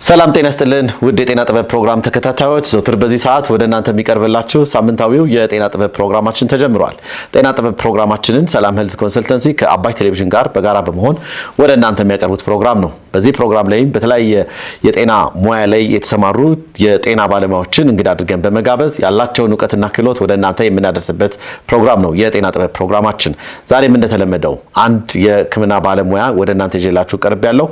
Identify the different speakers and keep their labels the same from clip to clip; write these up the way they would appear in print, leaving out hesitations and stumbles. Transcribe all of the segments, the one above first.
Speaker 1: ሰላም ጤና ይስጥልን ውድ የጤና ጥበብ ፕሮግራም ተከታታዮች ዘውትር በዚህ ሰዓት ወደ እናንተ የሚቀርብላችሁ ሳምንታዊው የጤና ጥበብ ፕሮግራማችን ተጀምሯል። ጤና ጥበብ ፕሮግራማችንን ሰላም ሄልዝ ኮንሰልተንሲ ከአባይ ቴሌቪዥን ጋር በጋራ በመሆን ወደ እናንተ የሚያቀርቡት ፕሮግራም ነው። በዚህ ፕሮግራም ላይ በተለያየ የጤና ሙያ ላይ የተሰማሩ የጤና ባለሙያዎችን እንግዳ አድርገን በመጋበዝ ያላቸውን ዕውቀትና ክህሎት ወደ እናንተ የምናደርስበት ፕሮግራም ነው የጤና ጥበብ ፕሮግራማችን። ዛሬም እንደተለመደው አንድ የሕክምና ባለሙያ ወደ እናንተ ይዤላችሁ ቀርብ ያለው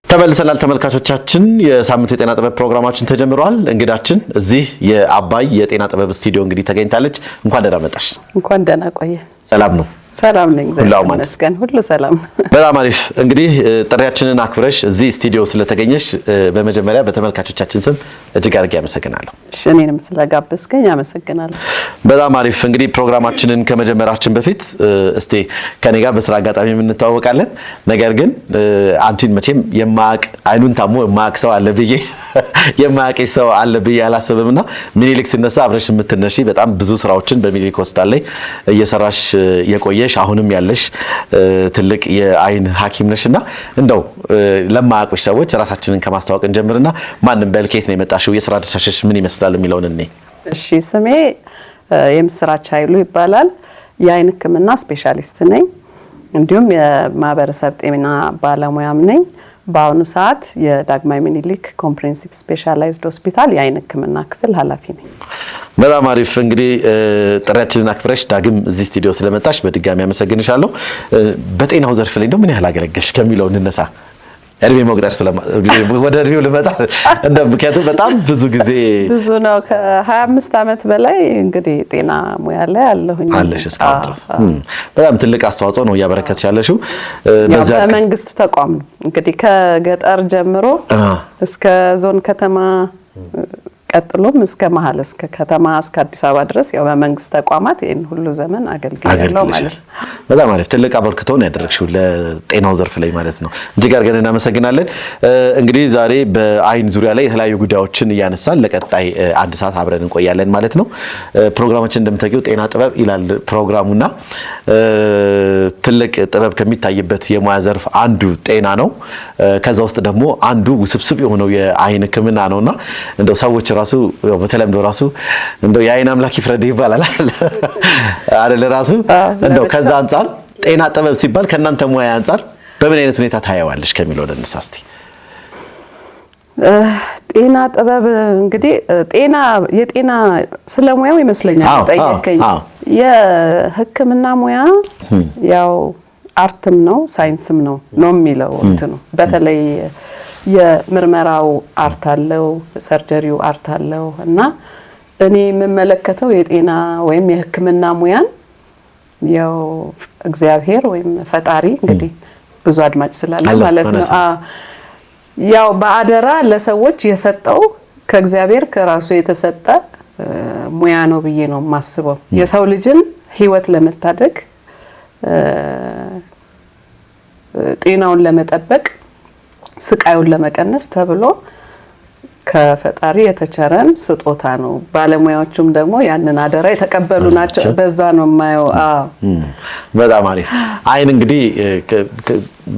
Speaker 1: ተመልሰናል ተመልካቾቻችን። የሳምንቱ የጤና ጥበብ ፕሮግራማችን ተጀምሯል። እንግዳችን እዚህ የአባይ የጤና ጥበብ ስቱዲዮ እንግዲህ ተገኝታለች። እንኳን ደህና መጣሽ።
Speaker 2: እንኳን ደህና ቆየ።
Speaker 1: ሰላም ነው?
Speaker 2: ሰላም ነኝ። ዘመድመስገን ሁሉ ሰላም።
Speaker 1: በጣም አሪፍ። እንግዲህ ጥሪያችንን አክብረሽ እዚህ ስቱዲዮ ስለተገኘሽ በመጀመሪያ በተመልካቾቻችን ስም እጅግ አድርጌ አመሰግናለሁ።
Speaker 2: እኔንም ስለጋበዝከኝ አመሰግናለሁ።
Speaker 1: በጣም አሪፍ። እንግዲህ ፕሮግራማችንን ከመጀመራችን በፊት እስቲ ከኔ ጋር በስራ አጋጣሚ እንተዋወቃለን። ነገር ግን አንቺን መቼም የማያውቅ አይኑን ታሞ የማያውቅ ሰው አለ ብዬ የማያውቅ ሰው አለ ብዬ አላስብምና ሚኒሊክ ሲነሳ አብረሽ የምትነሺ በጣም ብዙ ስራዎችን በሚኒሊክ ሆስፒታል ላይ እየሰራሽ የቆየሽ አሁንም ያለሽ ትልቅ የአይን ሐኪም ነሽና እንደው ለማያውቁሽ ሰዎች ራሳችንን ከማስተዋወቅ እንጀምርና ማንም በልኬት ነው የመጣሽው የስራ ድርሻሽ ምን ይመስላል የሚለውን እኔ።
Speaker 2: እሺ፣ ስሜ የምስራች ኃይሉ ይባላል። የአይን ሕክምና ስፔሻሊስት ነኝ። እንዲሁም የማህበረሰብ ጤና ባለሙያም ነኝ። በአሁኑ ሰዓት የዳግማዊ ሚኒሊክ ኮምፕሬሄንሲቭ ስፔሻላይዝድ ሆስፒታል የአይን ሕክምና ክፍል ኃላፊ ነኝ።
Speaker 1: በጣም አሪፍ። እንግዲህ ጥሪያችንን አክብረሽ ዳግም እዚህ ስቱዲዮ ስለመጣሽ በድጋሚ አመሰግንሻለሁ። በጤናው ዘርፍ ላይ እንደው ምን ያህል አገለገሽ ከሚለው እንነሳ። እድሜ መቁጠር ወደ እድሜው ልመጣ ምክንያቱም በጣም ብዙ ጊዜ
Speaker 2: ብዙ ነው። ከ25 ዓመት በላይ እንግዲህ ጤና ሙያ ላይ
Speaker 1: አለሽ እስካሁን ድረስ በጣም ትልቅ አስተዋጽኦ ነው እያበረከትሽ ያለሽው።
Speaker 2: በመንግስት ተቋም ነው እንግዲህ ከገጠር ጀምሮ እስከ ዞን ከተማ ቀጥሎም እስከ መሀል እስከ ከተማ እስከ አዲስ አበባ ድረስ ያው በመንግስት ተቋማት ይሄን ሁሉ ዘመን አገልግያለሁ ማለት ነው።
Speaker 1: በጣም አሪፍ። ትልቅ አበርክቶ ነው ያደረግሽው ለጤናው ዘርፍ ላይ ማለት ነው። እጅግ አድርገን እናመሰግናለን። እንግዲህ ዛሬ በአይን ዙሪያ ላይ የተለያዩ ጉዳዮችን እያነሳን ለቀጣይ አንድ ሰዓት አብረን እንቆያለን ማለት ነው። ፕሮግራማችን እንደምታውቂው ጤና ጥበብ ይላል ፕሮግራሙና ትልቅ ጥበብ ከሚታይበት የሙያ ዘርፍ አንዱ ጤና ነው። ከዛ ውስጥ ደግሞ አንዱ ውስብስብ የሆነው የአይን ሕክምና ነውና እንደው ሰዎች ራሱ በተለምዶ ራሱ እንደው የአይን አምላክ ይፍረድ ይባላል አይደል? ራሱ እንደው ከዛ አንፃር ጤና ጥበብ ሲባል ከእናንተ ሙያ አንፃር በምን አይነት ሁኔታ ታያዋለሽ ከሚለው ለነሳ እስቲ።
Speaker 2: ጤና ጥበብ እንግዲህ የጤና ስለሙያው ይመስለኛል ጠየቀኝ። የሕክምና ሙያ ያው አርትም ነው ሳይንስም ነው የሚለው እንትኑ በተለይ የምርመራው አርት አለው፣ ሰርጀሪው አርት አለው እና እኔ የምመለከተው የጤና ወይም የሕክምና ሙያን ያው እግዚአብሔር ወይም ፈጣሪ እንግዲህ ብዙ አድማጭ ስላለ ማለት ነው ያው በአደራ ለሰዎች የሰጠው ከእግዚአብሔር ከራሱ የተሰጠ ሙያ ነው ብዬ ነው የማስበው። የሰው ልጅን ህይወት ለመታደግ ጤናውን ለመጠበቅ ስቃዩን ለመቀነስ ተብሎ ከፈጣሪ የተቸረን ስጦታ ነው። ባለሙያዎቹም ደግሞ ያንን አደራ የተቀበሉ ናቸው። በዛ ነው የማየው።
Speaker 1: በጣም አሪፍ። አይን እንግዲህ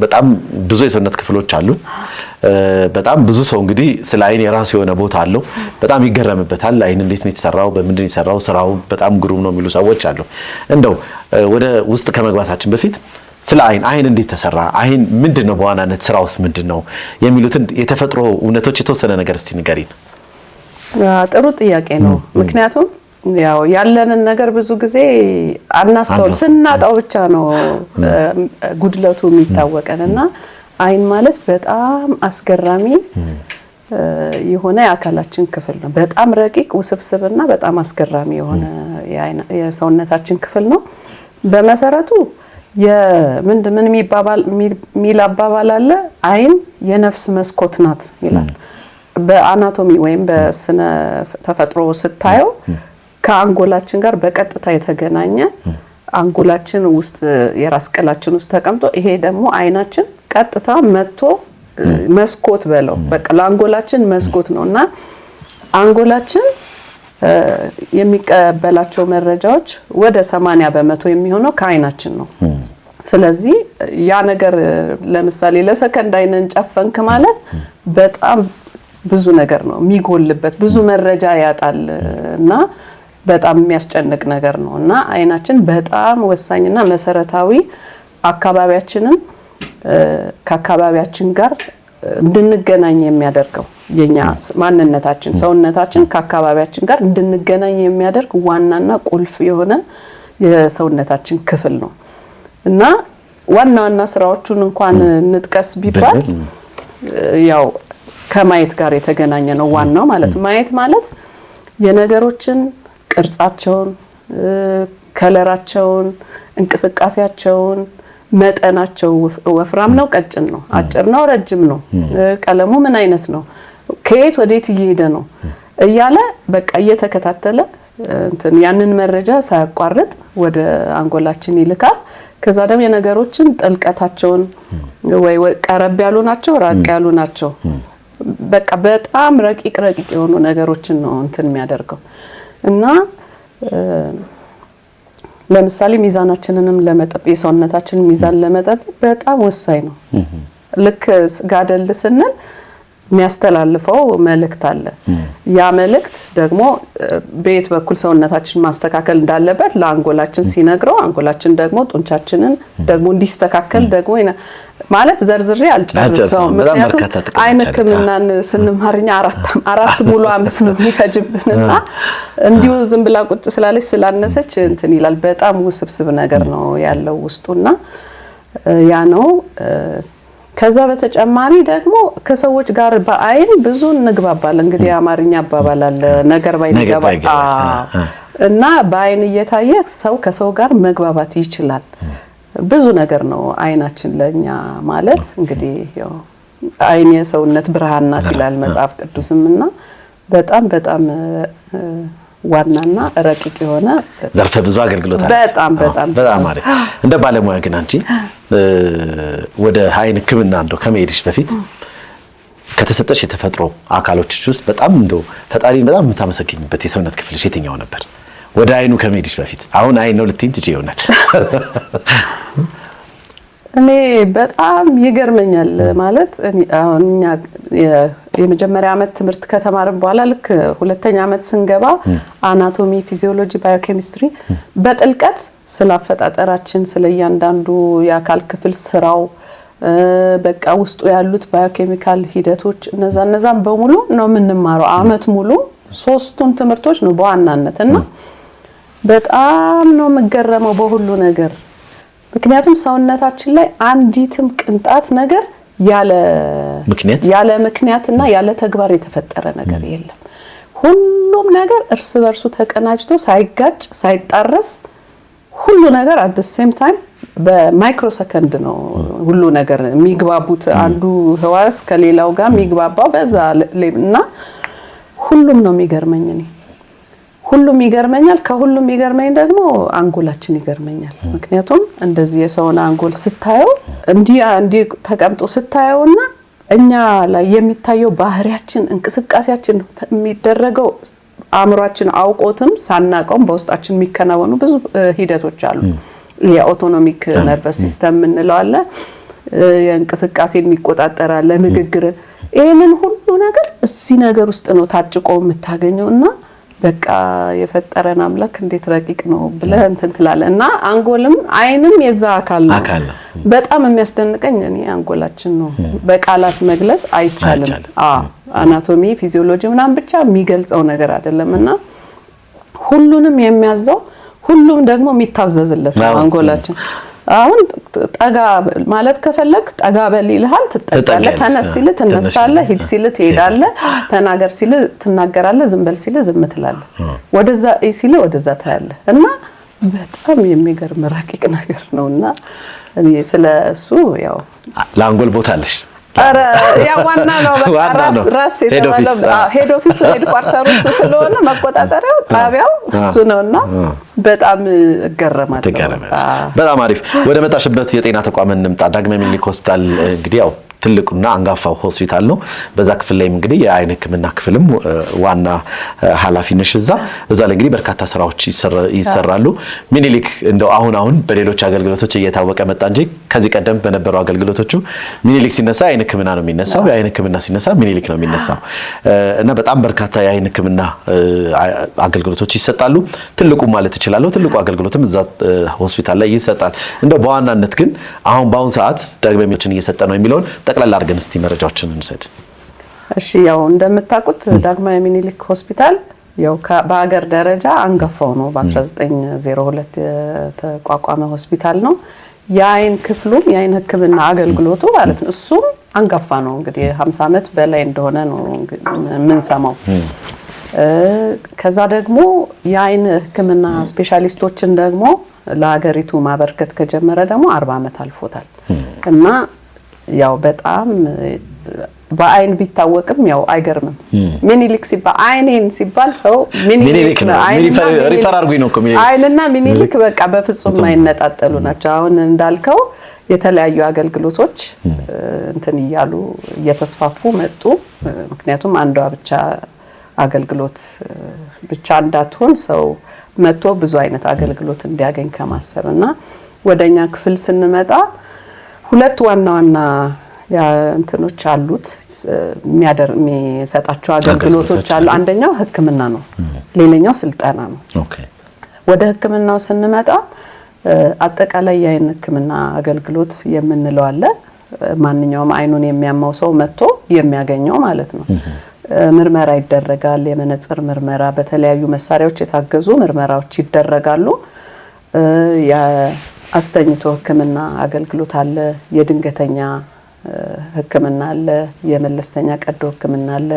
Speaker 1: በጣም ብዙ የሰውነት ክፍሎች አሉ። በጣም ብዙ ሰው እንግዲህ ስለ አይን የራሱ የሆነ ቦታ አለው። በጣም ይገረምበታል። አይን እንዴት ነው የተሰራው፣ በምንድን ነው የተሰራው፣ ስራው በጣም ግሩም ነው የሚሉ ሰዎች አሉ። እንደው ወደ ውስጥ ከመግባታችን በፊት ስለ አይን እንዴት ተሰራ፣ አይን ምንድነው በዋናነት ስራውስ ምንድነው የሚሉትን የተፈጥሮ እውነቶች የተወሰነ ነገር እስቲ ንገሪን።
Speaker 2: ጥሩ ጥያቄ ነው። ምክንያቱም ያው ያለንን ነገር ብዙ ጊዜ አናስተውል፣ ስናጣው ብቻ ነው ጉድለቱ የሚታወቀንና አይን ማለት በጣም አስገራሚ የሆነ የአካላችን ክፍል ነው። በጣም ረቂቅ ውስብስብና በጣም አስገራሚ የሆነ የሰውነታችን ክፍል ነው። በመሰረቱ ምን የሚል አባባል አለ፣ አይን የነፍስ መስኮት ናት ይላል። በአናቶሚ ወይም በስነ ተፈጥሮ ስታየው ከአንጎላችን ጋር በቀጥታ የተገናኘ አንጎላችን ውስጥ የራስ ቅላችን ውስጥ ተቀምጦ ይሄ ደግሞ አይናችን ቀጥታ መጥቶ መስኮት በለው በቃ ለአንጎላችን መስኮት ነውና አንጎላችን የሚቀበላቸው መረጃዎች ወደ 80% የሚሆነው ከአይናችን ነው። ስለዚህ ያ ነገር ለምሳሌ ለሰከንድ አይነን ጨፈንክ ማለት በጣም ብዙ ነገር ነው የሚጎልበት ብዙ መረጃ ያጣልና በጣም የሚያስጨንቅ ነገር ነውና አይናችን በጣም ወሳኝና መሰረታዊ አካባቢያችንን ከአካባቢያችን ጋር እንድንገናኝ የሚያደርገው የኛ ማንነታችን ሰውነታችን ከአካባቢያችን ጋር እንድንገናኝ የሚያደርግ ዋናና ቁልፍ የሆነ የሰውነታችን ክፍል ነው እና ዋናና ስራዎቹን እንኳን እንጥቀስ ቢባል ያው ከማየት ጋር የተገናኘ ነው ዋናው ማለት ማየት ማለት የነገሮችን ቅርጻቸውን ከለራቸውን እንቅስቃሴያቸውን መጠናቸው ወፍራም ነው ቀጭን ነው አጭር ነው ረጅም ነው ቀለሙ ምን አይነት ነው ከየት ወዴት እየሄደ ነው እያለ በቃ እየተከታተለ እንትን ያንን መረጃ ሳያቋርጥ ወደ አንጎላችን ይልካል ከዛ ደግሞ የነገሮችን ጥልቀታቸውን ወይ ቀረብ ያሉ ናቸው ራቅ ያሉ ናቸው በቃ በጣም ረቂቅ የሆኑ ነገሮችን ነው እንትን የሚያደርገው እና ለምሳሌ ሚዛናችንንም ለመጠበቅ የሰውነታችንን ሚዛን ለመጠበቅ በጣም ወሳኝ ነው ልክ ጋደል ስንል የሚያስተላልፈው መልእክት አለ ያ መልእክት ደግሞ በየት በኩል ሰውነታችን ማስተካከል እንዳለበት ለአንጎላችን ሲነግረው አንጎላችን ደግሞ ጡንቻችንን ደግሞ እንዲስተካከል ደግሞ ማለት ዘርዝሬ አልጨርሰውም ምክንያቱም አይነክምናን ስንማርኛ አራት ሙሉ አመት ነው የሚፈጅብንና እንዲሁ ዝም ብላ ቁጭ ስላለች ስላነሰች እንትን ይላል በጣም ውስብስብ ነገር ነው ያለው ውስጡና ያ ነው ከዛ በተጨማሪ ደግሞ ከሰዎች ጋር በአይን ብዙ እንግባባለን እንግዲህ አማርኛ አባባል አለ ነገር ባይን ይገባል እና በአይን እየታየ ሰው ከሰው ጋር መግባባት ይችላል ብዙ ነገር ነው አይናችን ለኛ ማለት እንግዲህ ያው አይን የሰውነት ብርሃን ናት ይላል መጽሐፍ ቅዱስምና በጣም ዋናና ረቂቅ የሆነ
Speaker 1: ዘርፈ ብዙ አገልግሎት አለ በጣም ማለት እንደ ባለሙያ ግን አንቺ ወደ አይን ህክምና እንደው ከመሄድሽ በፊት ከተሰጠሽ የተፈጥሮ አካሎችሽ ውስጥ በጣም እንደው ፈጣሪን በጣም የምታመሰግኝበት የሰውነት ክፍልሽ የትኛው ነበር ወደ አይኑ ከመሄድሽ በፊት አሁን አይን ነው ልትይኝ ትችይ ይሆናል እኔ በጣም ይገርመኛል ማለት አሁን እኛ የመጀመሪያ አመት ትምህርት ከተማርን በኋላ ልክ ሁለተኛ አመት ስንገባ አናቶሚ ፊዚዮሎጂ ባዮኬሚስትሪ በጥልቀት ስላፈጣጠራችን ስለያንዳንዱ የአካል ክፍል ስራው በቃ ውስጡ ያሉት ባዮኬሚካል ሂደቶች እነዛን በሙሉ ነው የምንማረው አመት ሙሉ ሶስቱን ትምህርቶች ነው በዋናነትና በጣም ነው መገረመው በሁሉ ነገር ምክንያቱም ሰውነታችን ላይ አንዲትም ቅንጣት ነገር ያለ ምክንያትና ያለ ተግባር የተፈጠረ ነገር የለም ሁሉም ነገር እርስ በርሱ ተቀናጅቶ ሳይጋጭ ሳይጣረስ ሁሉ ነገር at the same time በማይክሮ ሰከንድ ነው ሁሉ ነገር የሚግባቡት አንዱ ህዋስ ከሌላው ጋር የሚግባባው በዛ እና ሁሉም ነው የሚገርመኝ እኔ ሁሉም ይገርመኛል ከሁሉም ይገርመኝ ደግሞ አንጎላችን ይገርመኛል ምክንያቱም እንደዚህ የሰውን አንጎል ስታየው እንዲህ ተቀምጦ ስታየውና እኛ ላይ የሚታየው ባህሪያችን እንቅስቃሴያችን የሚደረገው አእምሯችን አውቆትም ሳናቀውም በውስጣችን የሚከናወኑ ብዙ ሂደቶች አሉ የአውቶኖሚክ ነርቨስ ሲስተም እንለው አለ የእንቅስቃሴን የሚቆጣጠር አለ ንግግር ይሄንን ሁሉ ነገር እዚህ ነገር ውስጥ ነው ታጭቆ የምታገኘውና በቃ የፈጠረን አምላክ እንዴት ረቂቅ ነው ብለህ እንትን ትላለህና አንጎልም አይንም የዛ አካል ነው በጣም የሚያስደንቀኝ እኔ አንጎላችን ነው በቃላት መግለጽ አይቻልም አናቶሚ ፊዚዮሎጂ ምናምን ብቻ የሚገልጸው ነገር አይደለምና ሁሉንም የሚያዘው ሁሉም ደግሞ የሚታዘዝለት ነው አንጎላችን አሁን ጠጋ ማለት ከፈለክ ጠጋ በል ይልሃል ትጠጋለህ ተነስ ሲል ትነሳለህ ሂድ ሲል ትሄዳለህ ተናገር ሲል ትናገራለህ ዝም በል ሲል ዝም ትላለህ ወደዛ ሲል ወደዛ ታያለህ እና በጣም የሚገርም ረቂቅ ነገር ነውና እኔ ስለሱ ያው ለአንጎል ቦታ አለሽ
Speaker 2: አረ ያ ዋና ነው በቃ ራስ የተባለው ሄድ ኦፊሱ ሄድ ኳርተሩ እሱ ስለሆነ መቆጣጠሪያው ጣቢያው እሱ ነውና በጣም እገረማለሁ
Speaker 1: በጣም አሪፍ ወደ መጣሽበት የጤና ተቋም እንምጣ ዳግማዊ ምኒልክ ሆስፒታል እንግዲህ ያው ትልቁና አንጋፋው ሆስፒታል ነው። በዛ ክፍል ላይ እንግዲህ የአይን ህክምና ክፍልም ዋና ኃላፊ ነሽ። እዛ ላይ እንግዲህ በርካታ ስራዎች ይሰራሉ። ሚኒሊክ እንደው አሁን በሌሎች አገልግሎቶች እየታወቀ መጣ እንጂ ከዚህ ቀደም በነበሩ አገልግሎቶቹ ሚኒሊክ ሲነሳ የአይን ህክምና ነው የሚነሳው፣ የአይን ህክምና ሲነሳ ሚኒሊክ ነው የሚነሳው እና በጣም በርካታ የአይን ህክምና አገልግሎቶች ይሰጣሉ። ትልቁ ማለት እችላለሁ ትልቁ አገልግሎትም እዛ ሆስፒታል ላይ ይሰጣል። እንደው በዋናነት ግን በአሁን ሰዓት ዳግማዊዎችን እየሰጠ ነው የሚለውን ጠቅላላ አድርገን እስቲ መረጃዎችን እንሰድ።
Speaker 2: እሺ ያው እንደምታውቁት ዳግማዊ ሚኒሊክ ሆስፒታል ያው በአገር ደረጃ አንጋፋው ነው። በ1902 የተቋቋመ ሆስፒታል ነው። የአይን ክፍሉም የአይን ህክምና አገልግሎቱ ማለት ነው እሱም አንጋፋ ነው። እንግዲህ 50 ዓመት በላይ እንደሆነ ነው ምን ሰማው። ከዛ ደግሞ የአይን ህክምና ስፔሻሊስቶችን ደግሞ ለሀገሪቱ ማበርከት ከጀመረ ደግሞ 40 ዓመት አልፎታል እና ያው በጣም በአይን ቢታወቅም ያው አይገርምም። ሚኒሊክ ሲባል አይኔን ሲባል ሰው ሚኒሊክ ነው ሪፈር አድርጉኝ ነው አይንና ሚኒሊክ በቃ በፍጹም የማይነጣጠሉ ናቸው። አሁን እንዳልከው የተለያዩ አገልግሎቶች እንትን እያሉ እየተስፋፉ መጡ። ምክንያቱም አንዷ ብቻ አገልግሎት ብቻ እንዳትሆን ሰው መጥቶ ብዙ አይነት አገልግሎት እንዲያገኝ ከማሰብና ወደኛ ክፍል ስንመጣ ሁለት ዋና እንትኖች አሉት የሚሰጣቸው አገልግሎቶች አሉ። አንደኛው ህክምና ነው፣ ሌላኛው ስልጠና ነው። ወደ ህክምናው ስንመጣ አጠቃላይ የአይን ህክምና አገልግሎት የምንለው አለ። ማንኛውም አይኑን የሚያማው ሰው መጥቶ የሚያገኘው ማለት ነው። ምርመራ ይደረጋል። የመነጽር ምርመራ በተለያዩ መሳሪያዎች የታገዙ ምርመራዎች ይደረጋሉ። የአስተኝቶ ህክምና አገልግሎት አለ። የድንገተኛ ህክምና አለ። የመለስተኛ ቀዶ ህክምና አለ።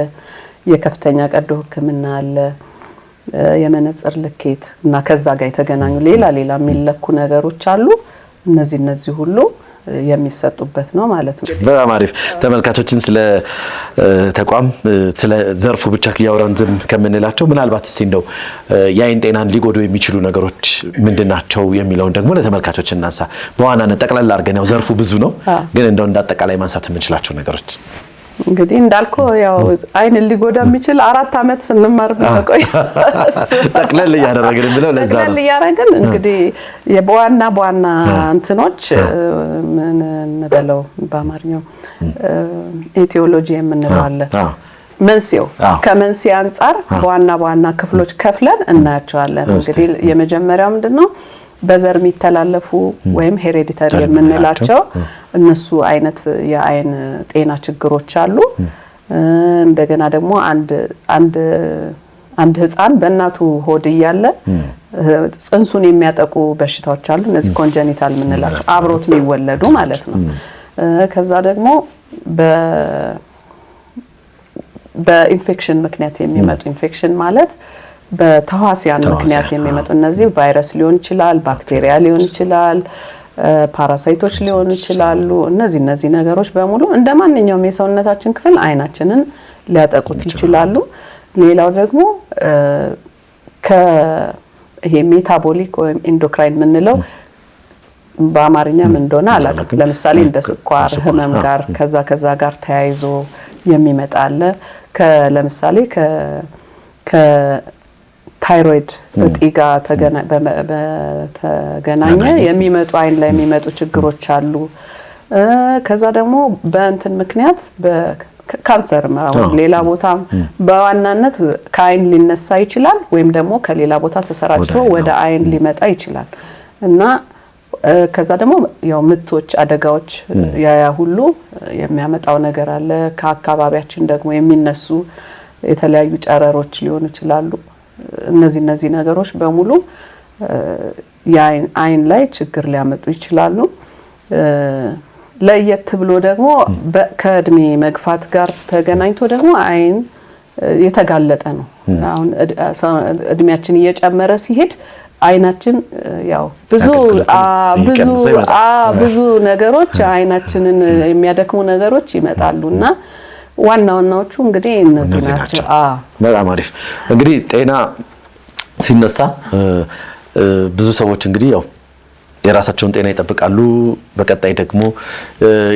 Speaker 2: የከፍተኛ ቀዶ ህክምና አለ። የመነጽር ልኬት እና ከዛ ጋር የተገናኙ ሌላ የሚለኩ ነገሮች አሉ። እነዚህ ሁሉ የሚሰጡበት ነው ማለት ነው።
Speaker 1: በጣም አሪፍ። ተመልካቾችን ስለ ተቋም ስለ ዘርፉ ብቻ ያወራን ዝም ከምንላቸው ምናልባት እስቲ እንደው የአይን ጤናን ሊጎዱ የሚችሉ ነገሮች ምንድናቸው የሚለውን ደግሞ ለተመልካቾች እናንሳ። በዋናነት ጠቅላላ አድርገን ያው ዘርፉ ብዙ ነው፣ ግን እንደው እንዳጠቃላይ ማንሳት የምንችላቸው ነገሮች
Speaker 2: እንግዲህ እንዳልከው ያው አይን ሊጎዳ የሚችል 4 ዓመት ስንማር በቆይ
Speaker 1: ጠቅለል ያደረግን ብለው ለዛ ነው
Speaker 2: ጠቅለል ያደረግን። እንግዲህ በዋና እንትኖች ምን እንበለው በአማርኛው ኢቲዮሎጂ የምንለው አለ። መንስኤው ከመንስኤ አንፃር በዋና ክፍሎች ከፍለን እናያቸዋለን። እንግዲህ የመጀመሪያው ምንድነው በዘር የሚተላለፉ ወይም ሄሬዲታሪ የምንላቸው እነሱ አይነት የአይን ጤና ችግሮች አሉ። እንደገና ደግሞ አንድ ህፃን በእናቱ ሆድ እያለ ጽንሱን የሚያጠቁ በሽታዎች አሉ። እነዚህ ኮንጀኒታል የምንላቸው አብሮት የሚወለዱ ማለት ነው። ከዛ ደግሞ በኢንፌክሽን ምክንያት የሚመጡ ኢንፌክሽን ማለት በተዋሲያን ምክንያት የሚመጡ እነዚህ ቫይረስ ሊሆን ይችላል፣ ባክቴሪያ ሊሆን ይችላል፣ ፓራሳይቶች ሊሆኑ ይችላሉ። እነዚህ ነገሮች በሙሉ እንደማንኛውም የሰውነታችን ክፍል አይናችንን ሊያጠቁት ይችላሉ። ሌላው ደግሞ ይሄ ሜታቦሊክ ወይም ኢንዶክራይን የምንለው በአማርኛ ምን እንደሆነ አላውቅም። ለምሳሌ እንደ ስኳር ህመም ጋር ከዛ ጋር ተያይዞ የሚመጣ አለ። ለምሳሌ ከታይሮይድ እጢ ጋር በተገናኘ የሚመጡ አይን ላይ የሚመጡ ችግሮች አሉ። ከዛ ደግሞ በእንትን ምክንያት ካንሰር ሌላ ቦታ በዋናነት ከአይን ሊነሳ ይችላል ወይም ደግሞ ከሌላ ቦታ ተሰራጭቶ ወደ አይን ሊመጣ ይችላል እና ከዛ ደግሞ ያው ምቶች አደጋዎች ያ ሁሉ የሚያመጣው ነገር አለ። ከአካባቢያችን ደግሞ የሚነሱ የተለያዩ ጨረሮች ሊሆኑ ይችላሉ። እነዚህ ነገሮች በሙሉ የአይን ላይ ችግር ሊያመጡ ይችላሉ። ለየት ብሎ ደግሞ ከእድሜ መግፋት ጋር ተገናኝቶ ደግሞ አይን የተጋለጠ ነው። አሁን እድሜያችን እየጨመረ ሲሄድ አይናችን ያው ብዙ ነገሮች አይናችንን የሚያደክሙ ነገሮች ይመጣሉና ዋናዎቹ እንግዲህ እነዚህ ናቸው።
Speaker 1: በጣም አሪፍ። እንግዲህ ጤና ሲነሳ ብዙ ሰዎች እንግዲህ ያው የራሳቸውን ጤና ይጠብቃሉ፣ በቀጣይ ደግሞ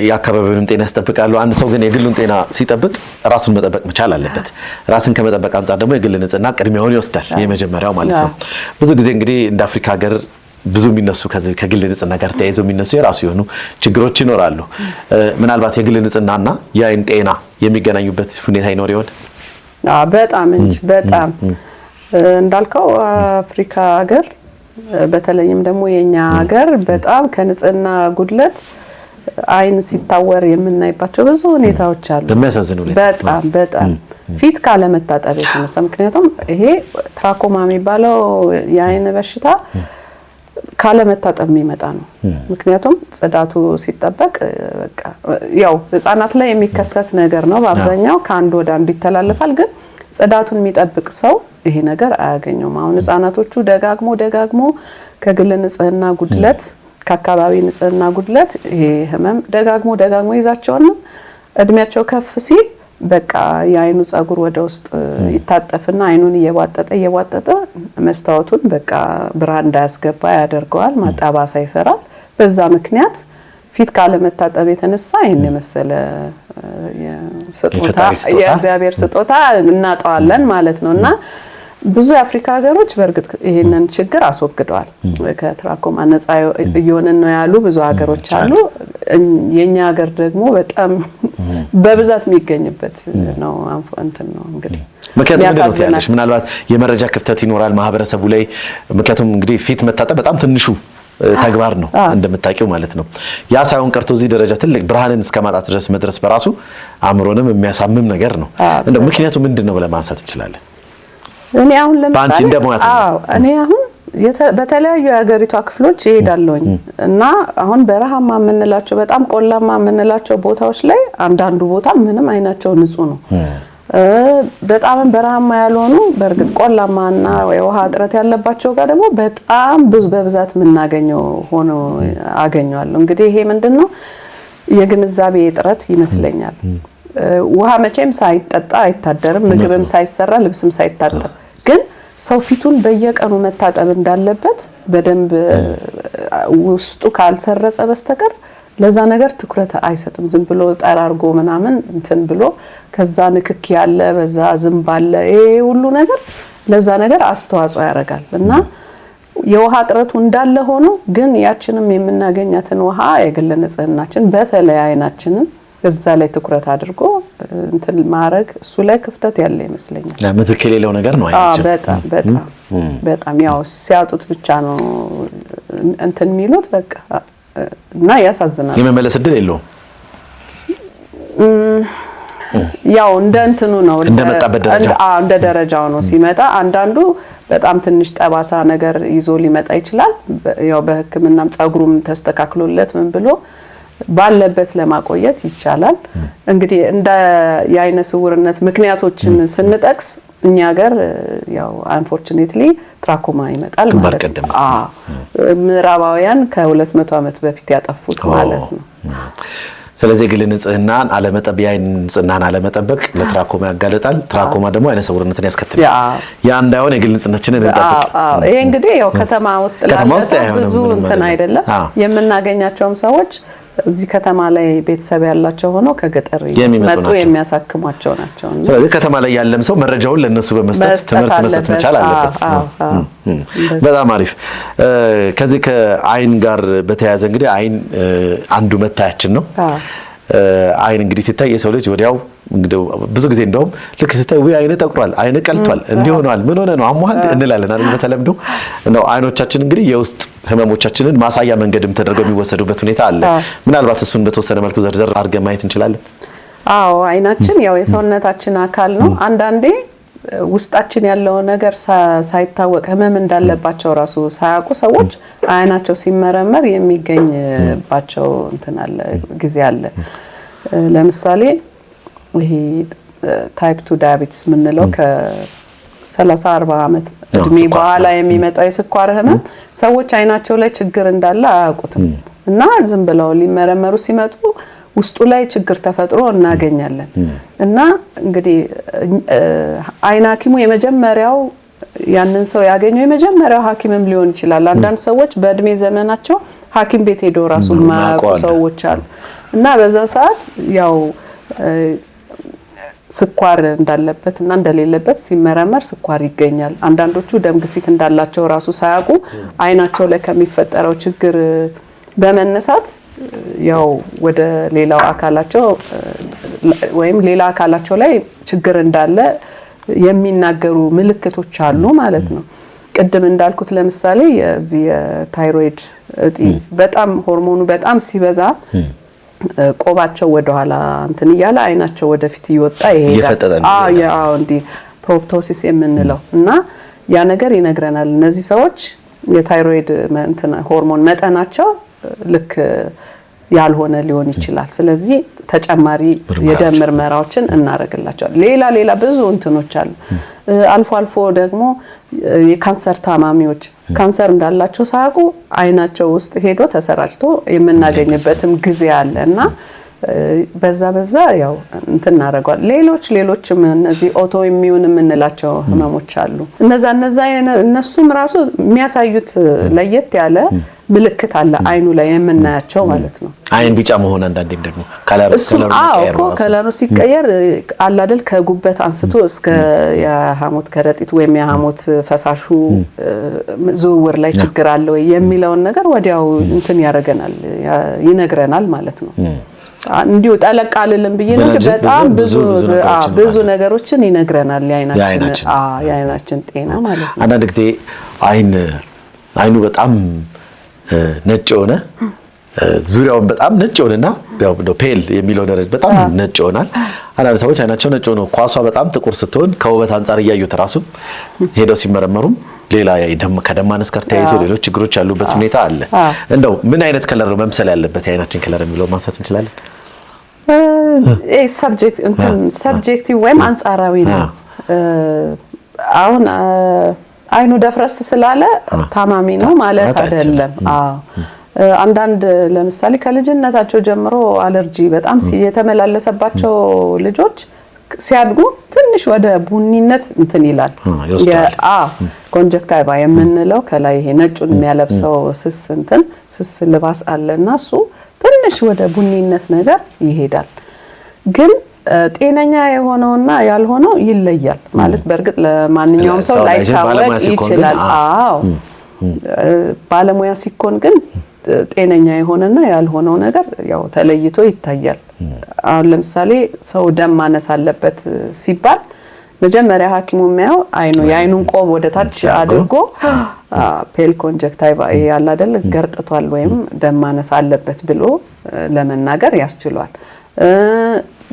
Speaker 1: የአካባቢውን ጤና ያስጠብቃሉ። አንድ ሰው ግን የግሉን ጤና ሲጠብቅ ራሱን መጠበቅ መቻል አለበት። ራስን ከመጠበቅ አንጻር ደግሞ የግል ንጽህና ቅድሚያውን ይወስዳል፣ የመጀመሪያው ማለት ነው። ብዙ ጊዜ እንግዲህ እንደ አፍሪካ ሀገር ብዙ የሚነሱ ከግል ንጽህና ጋር ተያይዘው የሚነሱ የራሱ የሆኑ ችግሮች ይኖራሉ። ምናልባት የግል ንጽህናና የአይን ጤና የሚገናኙበት ሁኔታ ይኖር ይሆን?
Speaker 2: በጣም እንጂ በጣም እንዳልከው አፍሪካ ሀገር በተለይም ደግሞ የኛ ሀገር በጣም ከንጽህና ጉድለት አይን ሲታወር የምናይባቸው ብዙ ሁኔታዎች አሉ።
Speaker 1: በሚያሳዝን ሁኔታ
Speaker 2: በጣም ፊት ካለ መታጠብ የተነሳ ምክንያቱም ይሄ ትራኮማ የሚባለው የአይን በሽታ ካለ መታጠብ የሚመጣ ነው። ምክንያቱም ጽዳቱ ሲጠበቅ በቃ ያው ህፃናት ላይ የሚከሰት ነገር ነው። በአብዛኛው ከአንድ ወደ አንዱ ይተላለፋል። ግን ጽዳቱን የሚጠብቅ ሰው ይሄ ነገር አያገኘውም። አሁን ህፃናቶቹ ደጋግሞ ከግል ንጽህና ጉድለት ከአካባቢ ንጽህና ጉድለት ይሄ ህመም ደጋግሞ ይዛቸውና እድሜያቸው ከፍ ሲል በቃ የአይኑ ጸጉር ወደ ውስጥ ይታጠፍና አይኑን እየቧጠጠ መስታወቱን በቃ ብርሃን እንዳያስገባ ያደርገዋል። ማጣባሳ ይሰራል። በዛ ምክንያት ፊት ካለ መታጠብ የተነሳ ይሄን የመሰለ የእግዚአብሔር ስጦታ እናጣዋለን ማለት ነውና ብዙ የአፍሪካ ሀገሮች በእርግጥ ይሄንን ችግር አስወግደዋል። ከትራኮማ ነፃ እየሆነን ነው ያሉ ብዙ ሀገሮች አሉ። የኛ ሀገር ደግሞ በጣም በብዛት የሚገኝበት ነው እንትን ነው እንግዲህ
Speaker 1: ምክንያቱም ምናልባት የመረጃ ክፍተት ይኖራል ማህበረሰቡ ላይ። ምክንያቱም እንግዲህ ፊት መታጠብ በጣም ትንሹ ተግባር ነው እንደምታውቂው ማለት ነው። ያ ሳይሆን ቀርቶ እዚህ ደረጃ ትልቅ ብርሃንን እስከማጣት ድረስ መድረስ በራሱ አእምሮንም የሚያሳምም ነገር ነው። እንደው ምክንያቱ ምንድነው ብለን ማንሳት እንችላለን?
Speaker 2: እኔ አሁን ለምሳሌ እኔ አሁን በተለያዩ የሀገሪቷ ክፍሎች ይሄዳለሁኝ እና አሁን በረሃማ የምንላቸው በጣም ቆላማ የምንላቸው ቦታዎች ላይ አንዳንዱ ቦታ ምንም አይናቸው ንጹህ ነው። በጣም በረሃማ ያልሆኑ በእርግጥ ቆላማና የውሃ እጥረት ያለባቸው ጋር ደግሞ በጣም በብዛት የምናገኘው ሆኖ አገኘዋለሁ። እንግዲህ ይሄ ምንድነው የግንዛቤ እጥረት ይመስለኛል። ውሃ መቼም ሳይጠጣ አይታደርም፣ ምግብም ሳይሰራ ልብስም ሳይታጠብ፣ ግን ሰው ፊቱን በየቀኑ መታጠብ እንዳለበት በደንብ ውስጡ ካልሰረጸ በስተቀር ለዛ ነገር ትኩረት አይሰጥም። ዝም ብሎ ጠራርጎ ምናምን እንትን ብሎ ከዛ ንክክ ያለ በዛ ዝምብ አለ ይሄ ሁሉ ነገር ለዛ ነገር አስተዋጽኦ ያደርጋል እና የውሃ እጥረቱ እንዳለ ሆኖ ግን ያችንም የምናገኛትን ውሃ የግል ንጽህናችን በተለይ አይናችንን እዛ ላይ ትኩረት አድርጎ እንትን ማድረግ እሱ ላይ ክፍተት ያለ ይመስለኛል።
Speaker 1: ምትክ የሌለው ነገር ነው አይናችን።
Speaker 2: በጣም ያው ሲያጡት ብቻ ነው እንትን የሚሉት በቃ እና ያሳዝናል።
Speaker 1: የመመለስ እድል የለውም።
Speaker 2: ያው እንደ እንትኑ ነው
Speaker 1: እንደመጣበት ደረጃ
Speaker 2: እንደ ደረጃው ነው ሲመጣ አንዳንዱ በጣም ትንሽ ጠባሳ ነገር ይዞ ሊመጣ ይችላል። ያው በሕክምናም ጸጉሩም ተስተካክሎለት ምን ብሎ ባለበት ለማቆየት ይቻላል። እንግዲህ እንደ የአይነ ስውርነት ምክንያቶችን ስንጠቅስ እኛ ሀገር ያው አንፎርቹኔትሊ ትራኮማ ይመጣል ማለት ነው። ምዕራባውያን ከ200 ዓመት በፊት ያጠፉት ማለት ነው።
Speaker 1: ስለዚህ የግል ንጽህናን አለመጠበቅ የአይን ንጽህናን አለመጠበቅ ለትራኮማ ያጋለጣል። ትራኮማ ደግሞ አይነ ስውርነትን ያስከትላል። ያ እንዳይሆን የግል ንጽህናችንን እንጠብቅ።
Speaker 2: ይሄ እንግዲህ ያው ከተማ ውስጥ ብዙ እንትን አይደለም የምናገኛቸውም ሰዎች እዚህ ከተማ ላይ ቤተሰብ ያላቸው ሆኖ ከገጠር ይመጡ የሚያሳክሟቸው ናቸው።
Speaker 1: ስለዚህ ከተማ ላይ ያለም ሰው መረጃውን ለነሱ በመስጠት ትምህርት መስጠት መቻል አለበት። በጣም አሪፍ። ከዚህ ከአይን ጋር በተያያዘ እንግዲህ አይን አንዱ መታያችን ነው። አይን እንግዲህ ሲታይ የሰው ልጅ ወዲያው እንግዲህ ብዙ ጊዜ እንደውም ልክ ሲታይ ወይ አይነ ጠቁሯል፣ አይነ ቀልቷል፣ እንዲህ ሆኗል፣ ምን ሆነ ነው አሟል እንላለን አይደል? በተለምዶ ነው አይኖቻችን እንግዲህ የውስጥ ህመሞቻችንን ማሳያ መንገድም ተደርገው የሚወሰዱበት ሁኔታ አለ። ምናልባት እሱን በተወሰነ መልኩ ዘርዘር አድርገን ማየት እንችላለን።
Speaker 2: አዎ አይናችን ያው የሰውነታችን አካል ነው። አንዳንዴ ውስጣችን ያለው ነገር ሳይታወቅ ህመም እንዳለባቸው ራሱ ሳያውቁ ሰዎች አይናቸው ሲመረመር የሚገኝባቸው እንትን አለ ጊዜ አለ። ለምሳሌ ይሄ ታይፕ 2 ዳያቤቲስ ምንለው ከ30-40 ዓመት እድሜ በኋላ የሚመጣው የስኳር ህመም ሰዎች አይናቸው ላይ ችግር እንዳለ አያውቁትም እና ዝም ብለው ሊመረመሩ ሲመጡ ውስጡ ላይ ችግር ተፈጥሮ እናገኛለን። እና እንግዲህ አይን ሐኪሙ የመጀመሪያው ያንን ሰው ያገኘው የመጀመሪያው ሐኪምም ሊሆን ይችላል። አንዳንድ ሰዎች በእድሜ ዘመናቸው ሐኪም ቤት ሄደው ራሱ ማያውቁ ሰዎች አሉ እና በዛ ሰዓት ያው ስኳር እንዳለበት እና እንደሌለበት ሲመረመር ስኳር ይገኛል። አንዳንዶቹ ደም ግፊት እንዳላቸው ራሱ ሳያውቁ አይናቸው ላይ ከሚፈጠረው ችግር በመነሳት ያው ወደ ሌላው አካላቸው ወይም ሌላ አካላቸው ላይ ችግር እንዳለ የሚናገሩ ምልክቶች አሉ ማለት ነው። ቅድም እንዳልኩት ለምሳሌ የዚህ የታይሮይድ እጢ በጣም ሆርሞኑ በጣም ሲበዛ ቆባቸው ወደ ኋላ እንትን ይያለ አይናቸው ወደፊት ይወጣ ይሄዳል። ያው እንዲ ፕሮፕቶሲስ የምንለው እና ያ ነገር ይነግረናል እነዚህ ሰዎች የታይሮይድ እንትን ሆርሞን መጠናቸው ልክ ያልሆነ ሊሆን ይችላል። ስለዚህ ተጨማሪ የደም ምርመራዎችን እናረጋላቸዋለን። ሌላ ብዙ እንትኖች አሉ። አልፎ አልፎ ደግሞ የካንሰር ታማሚዎች ካንሰር እንዳላቸው ሳያውቁ አይናቸው ውስጥ ሄዶ ተሰራጭቶ የምናገኝበትም ጊዜ አለና በዛ ያው እንትን እናረጋለን። ሌሎችም እነዚህ ኦቶ ኢሚዩን የምንላቸው ህመሞች አሉ። እነሱም ራሱ የሚያሳዩት ለየት ያለ ምልክት አለ አይኑ ላይ የምናያቸው ማለት ነው።
Speaker 1: አይን ቢጫ መሆን አንዳንዴም ደግሞ
Speaker 2: ከለሩ ሲቀየር አለ አይደል ከጉበት አንስቶ እስከ የሐሞት ከረጢት ወይም የሐሞት ፈሳሹ ዝውውር ላይ ችግር አለ ወይ የሚለውን ነገር ወዲያው እንትን ያረጋናል ይነግረናል ማለት ነው። እንዲሁ ጠለቅ አልልም ብዬ ነው በጣም ብዙ ነገሮችን ይነግረናል የአይናችን ጤና ማለት ነው።
Speaker 1: አንዳንድ ጊዜ አይኑ በጣም ነጭ ሆነ ዙሪያውን በጣም ነጭ ሆነና ያው ፔል የሚለው ደረጃ በጣም ነጭ ሆናል። አንዳንድ ሰዎች አይናቸው ነጭ ሆኖ ኳሷ በጣም ጥቁር ስትሆን ከውበት አንፃር ያዩት ራሱ ሄደው ሲመረመሩም ሌላ ከደም ማነስ ጋር ተያይዞ ሌሎች ችግሮች ያሉበት ሁኔታ አለ። እንደው ምን አይነት ከለር ነው መምሰል ያለበት የአይናችን ከለር የሚለው ማንሳት እንችላለን?
Speaker 2: ሰብጀክቲቭ ወይም አንጻራዊ ነው። አሁን አይኑ ደፍረስ ስላለ ታማሚ ነው ማለት አይደለም። አንዳንድ ለምሳሌ ከልጅነታቸው ጀምሮ አለርጂ በጣም የተመላለሰባቸው ልጆች ሲያድጉ ትንሽ ወደ ቡኒነት እንትን ይላል። ኮንጀክቲቫ የምንለው ከላይ ይሄ ነጩን የሚያለብሰው ስስ ልባስ አለና እሱ ትንሽ ወደ ቡኒነት ነገር ይሄዳል። ግን ጤነኛ የሆነውና ያልሆነው ይለያል ማለት በእርግጥ ለማንኛውም ሰው ላይታወቅ ይችላል። ባለሙያ ሲኮን ግን ጤነኛ የሆነና ያልሆነው ነገር ያው ተለይቶ ይታያል። አሁን ለምሳሌ ሰው ደም ማነስ አለበት ሲባል መጀመሪያ ሐኪሙ የሚያየው የአይኑን ቆብ ወደ ታች አድርጎ ፔል ኮንጀክቲቫ ያለ አይደል ገርጥቷል ወይም ደም ማነስ አለበት ብሎ ለመናገር ያስችሏል።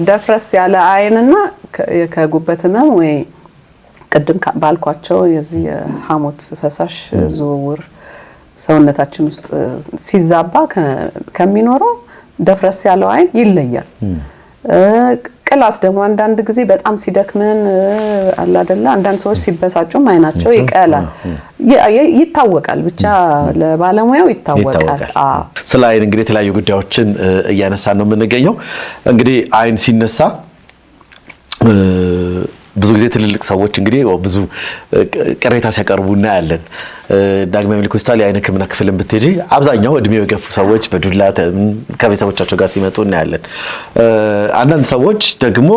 Speaker 2: ደፍረስ ያለ አይንና ከጉበት ህመም ወይ ቅድም ባልኳቸው የዚህ የሐሞት ፈሳሽ ዝውውር ሰውነታችን ውስጥ ሲዛባ ከሚኖረው ደፍረስ ያለው አይን ይለያል። ቅላት ደግሞ አንዳንድ ጊዜ በጣም ሲደክመን አለ አይደለ አንዳንድ ሰዎች ሲበሳጩም አይናቸው ይቀላል ይታወቃል። ብቻ ለባለሙያው ይታወቃል።
Speaker 1: ስለ አይን እንግዲህ የተለያዩ ጉዳዮችን እያነሳን ነው የምንገኘው። እንግዲህ አይን ሲነሳ ብዙ ጊዜ ትልልቅ ሰዎች እንግዲህ ብዙ ቅሬታ ሲያቀርቡ እናያለን። ዳግማዊ ምኒልክ ሆስፒታል የአይን ሕክምና ክፍልን ብትሄጂ አብዛኛው እድሜው የገፉ ሰዎች በዱላ ከቤተሰቦቻቸው ጋር ሲመጡ እናያለን። አንዳንድ ሰዎች ደግሞ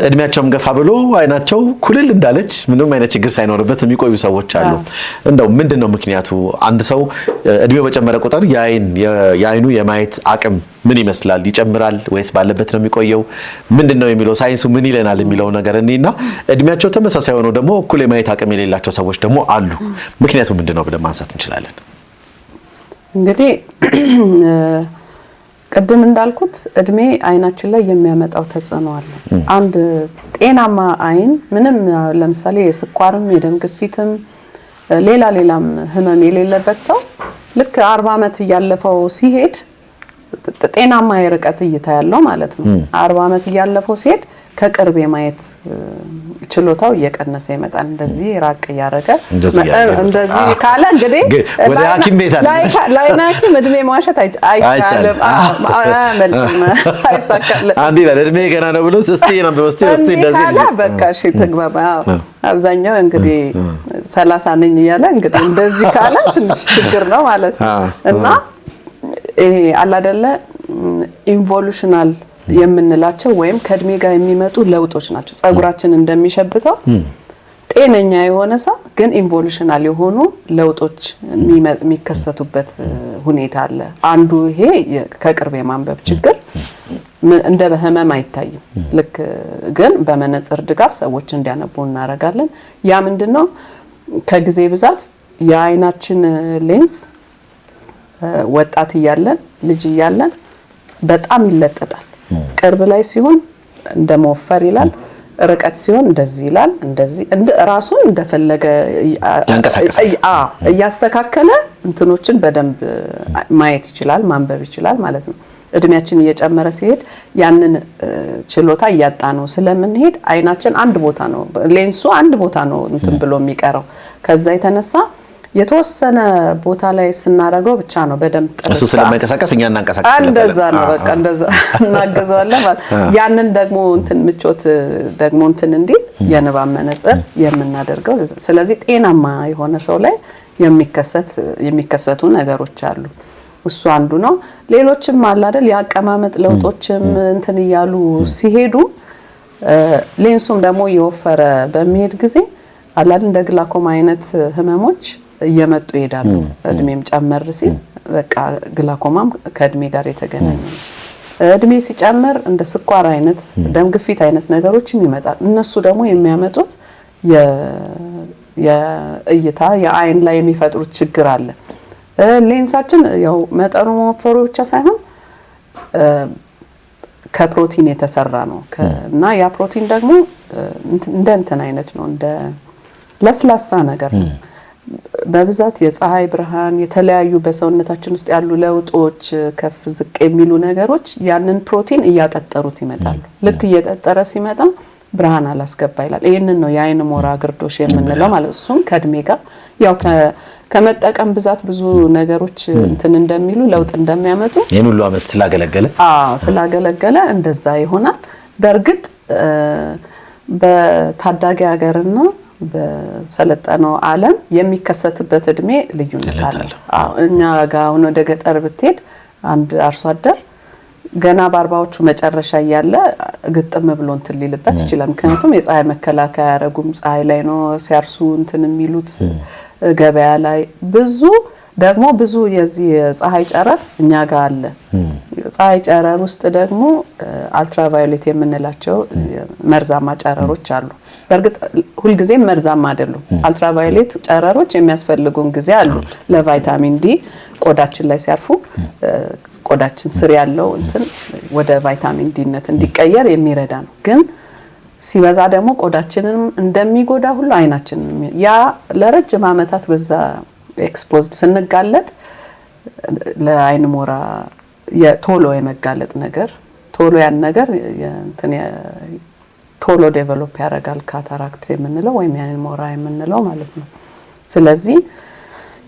Speaker 1: እድሜያቸውም ገፋ ብሎ አይናቸው ኩልል እንዳለች ምንም አይነት ችግር ሳይኖርበት የሚቆዩ ሰዎች አሉ። እንደው ምንድነው ምክንያቱ? አንድ ሰው እድሜው በጨመረ ቁጥር የአይኑ የማየት አቅም ምን ይመስላል? ይጨምራል ወይስ ባለበት ነው የሚቆየው? ምንድነው የሚለው ሳይንሱ ምን ይለናል የሚለው ነገር እኔና እድሜያቸው ተመሳሳይ ሆነው ደግሞ እኩል የማየት አቅም የሌላቸው ሰዎች ደግሞ አሉ። ምክንያቱ ምንድነው ብለን ማንሳት እንችላለን?
Speaker 2: እንግዲህ ቅድም እንዳልኩት እድሜ አይናችን ላይ የሚያመጣው ተጽዕኖ አለ። አንድ ጤናማ አይን ምንም ለምሳሌ የስኳርም የደም ግፊትም ሌላም ህመም የሌለበት ሰው ልክ 40 ዓመት እያለፈው ሲሄድ ጤናማ የርቀት እይታ ያለው ማለት ነው። 40 ዓመት እያለፈው ሲሄድ ከቅርብ የማየት ችሎታው እየቀነሰ ይመጣል። እንደዚህ ራቅ ያረገ እንደዚህ ካለ እንግዲህ
Speaker 1: ወደ ሐኪም ቤት
Speaker 2: ለዓይን ሐኪም እድሜ መዋሸት አይቻልም። አይሳካልም።
Speaker 1: አንዴ ለእድሜ ገና ነው ብሎ እስቲ እንደዚህ
Speaker 2: ካለ በቃ እሺ ተግባባ። አብዛኛው እንግዲህ 30 ነኝ እያለ እንግዲህ እንደዚህ ካለ ትንሽ ችግር ነው ማለት ነው። እና ይሄ አለ አይደለ ኢንቮሉሽናል የምንላቸው ወይም ከእድሜ ጋር የሚመጡ ለውጦች ናቸው። ጸጉራችን እንደሚሸብተው ጤነኛ የሆነ ሰው ግን ኢንቮሉሽናል የሆኑ ለውጦች የሚከሰቱበት ሁኔታ አለ። አንዱ ይሄ ከቅርብ የማንበብ ችግር እንደ በህመም አይታይም። ልክ ግን በመነጽር ድጋፍ ሰዎች እንዲያነቡ እናደርጋለን። ያ ምንድነው ከጊዜ ብዛት የዓይናችን ሌንስ ወጣት እያለን ልጅ እያለን በጣም ይለጠጣል። ቅርብ ላይ ሲሆን እንደመወፈር ይላል፣ ርቀት ሲሆን እንደዚህ ይላል። እንደዚህ ራሱን እንደፈለገ እያስተካከለ እንትኖችን በደንብ ማየት ይችላል፣ ማንበብ ይችላል ማለት ነው። እድሜያችን እየጨመረ ሲሄድ ያንን ችሎታ እያጣነው ስለምንሄድ ዓይናችን አንድ ቦታ ነው፣ ሌንሱ አንድ ቦታ ነው እንትን ብሎ የሚቀረው። ከዛ የተነሳ የተወሰነ ቦታ ላይ ስናረገው ብቻ ነው በደንብ
Speaker 1: እሱ ስለማይንቀሳቀስ እኛ እናንቀሳቀሳለን።
Speaker 2: እንደዛ ነው በቃ እንደዛ እናገዘዋለን ማለት ያንን ደግሞ እንትን ምቾት ደግሞ እንትን እንዲል የንባብ መነጽር የምናደርገው። ስለዚህ ጤናማ የሆነ ሰው ላይ የሚከሰቱ ነገሮች አሉ። እሱ አንዱ ነው። ሌሎችም አለ አይደል ያቀማመጥ ለውጦችም እንትን ይያሉ ሲሄዱ ሌንሱም ደግሞ እየወፈረ በሚሄድ ጊዜ አለ አይደል እንደ ግላኮማ አይነት ህመሞች እየመጡ ይሄዳሉ። እድሜም ጨመር ሲል በቃ ግላኮማም ከእድሜ ጋር የተገናኘ ነው። እድሜ ሲጨምር እንደ ስኳር አይነት ደም ግፊት አይነት ነገሮችም ይመጣል። እነሱ ደግሞ የሚያመጡት የእይታ የዓይን ላይ የሚፈጥሩት ችግር አለ። ሌንሳችን ያው መጠኑ መወፈሩ ብቻ ሳይሆን ከፕሮቲን የተሰራ ነው እና ያ ፕሮቲን ደግሞ እንደ እንትን አይነት ነው፣ እንደ ለስላሳ ነገር ነው። በብዛት የፀሐይ ብርሃን የተለያዩ በሰውነታችን ውስጥ ያሉ ለውጦች ከፍ ዝቅ የሚሉ ነገሮች ያንን ፕሮቲን እያጠጠሩት ይመጣሉ። ልክ እየጠጠረ ሲመጣ ብርሃን አላስገባ ይላል። ይሄንን ነው የዓይን ሞራ ግርዶሽ የምንለው ማለት። እሱም ከእድሜ ጋር ያው ከመጠቀም ብዛት ብዙ ነገሮች እንትን እንደሚሉ ለውጥ እንደሚያመጡ
Speaker 1: ይሄን ሁሉ አመት
Speaker 2: ስላገለገለ እንደዛ ይሆናል። በእርግጥ በታዳጊ ሀገርና በሰለጠነው ዓለም የሚከሰትበት እድሜ ልዩነት አለ። እኛ ጋር ወደ ገጠር ብትሄድ አንድ አርሶ አደር ገና በ40ዎቹ መጨረሻ ያለ ግጥም ብሎ እንትን ሊልበት ይችላል። ምክንያቱም የፀሐይ መከላከያ ያረጉም ፀሐይ ላይ ነው ሲያርሱ እንትን የሚሉት ገበያ ላይ ብዙ የዚህ ፀሐይ ጨረር እኛ ጋር አለ። ፀሐይ ጨረር ውስጥ ደግሞ አልትራቫዮሌት የምንላቸው መርዛማ ጨረሮች አሉ። በእርግጥ ሁሉ ጊዜ መርዛማ አይደሉም። አልትራቫዮሌት ጨረሮች የሚያስፈልጉን ጊዜ አሉ ለቫይታሚን ዲ ቆዳችን ላይ ሲያርፉ ቆዳችን ስር ያለው እንትን ወደ ቫይታሚን ዲነት እንዲቀየር የሚረዳ ነው። ግን ሲበዛ ደግሞ ቆዳችንን እንደሚጎዳ ሁሉ ዓይናችንን ያ ለረጅም ዓመታት በዛ ኤክስፖዝድ ስንጋለጥ ለዓይን ሞራ የቶሎ የመጋለጥ ነገር ቶሎ ያን ነገር እንትን ቶሎ ዴቨሎፕ ያደርጋል ካታራክት የምንለው ወይም የዓይን ሞራ የምንለው ማለት ነው። ስለዚህ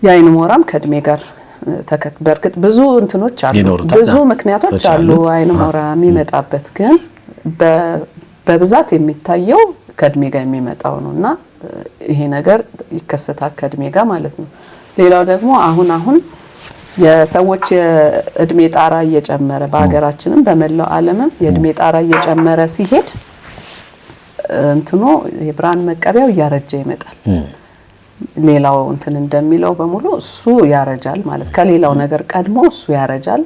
Speaker 2: የዓይን ሞራም ከእድሜ ጋር በእርግጥ ብዙ እንትኖች አሉ፣ ብዙ ምክንያቶች አሉ ዓይን ሞራ የሚመጣበት። ግን በብዛት የሚታየው ከእድሜ ጋር የሚመጣው ነውና ይሄ ነገር ይከሰታል ከእድሜ ጋር ማለት ነው። ሌላው ደግሞ አሁን የሰዎች የእድሜ ጣራ እየጨመረ በአገራችንም በመላው ዓለምም የእድሜ ጣራ እየጨመረ ሲሄድ እንትኑ የብርሃን መቀበያው እያረጀ ይመጣል። ሌላው እንትን እንደሚለው በሙሉ እሱ ያረጃል ማለት ከሌላው ነገር ቀድሞ እሱ ያረጃል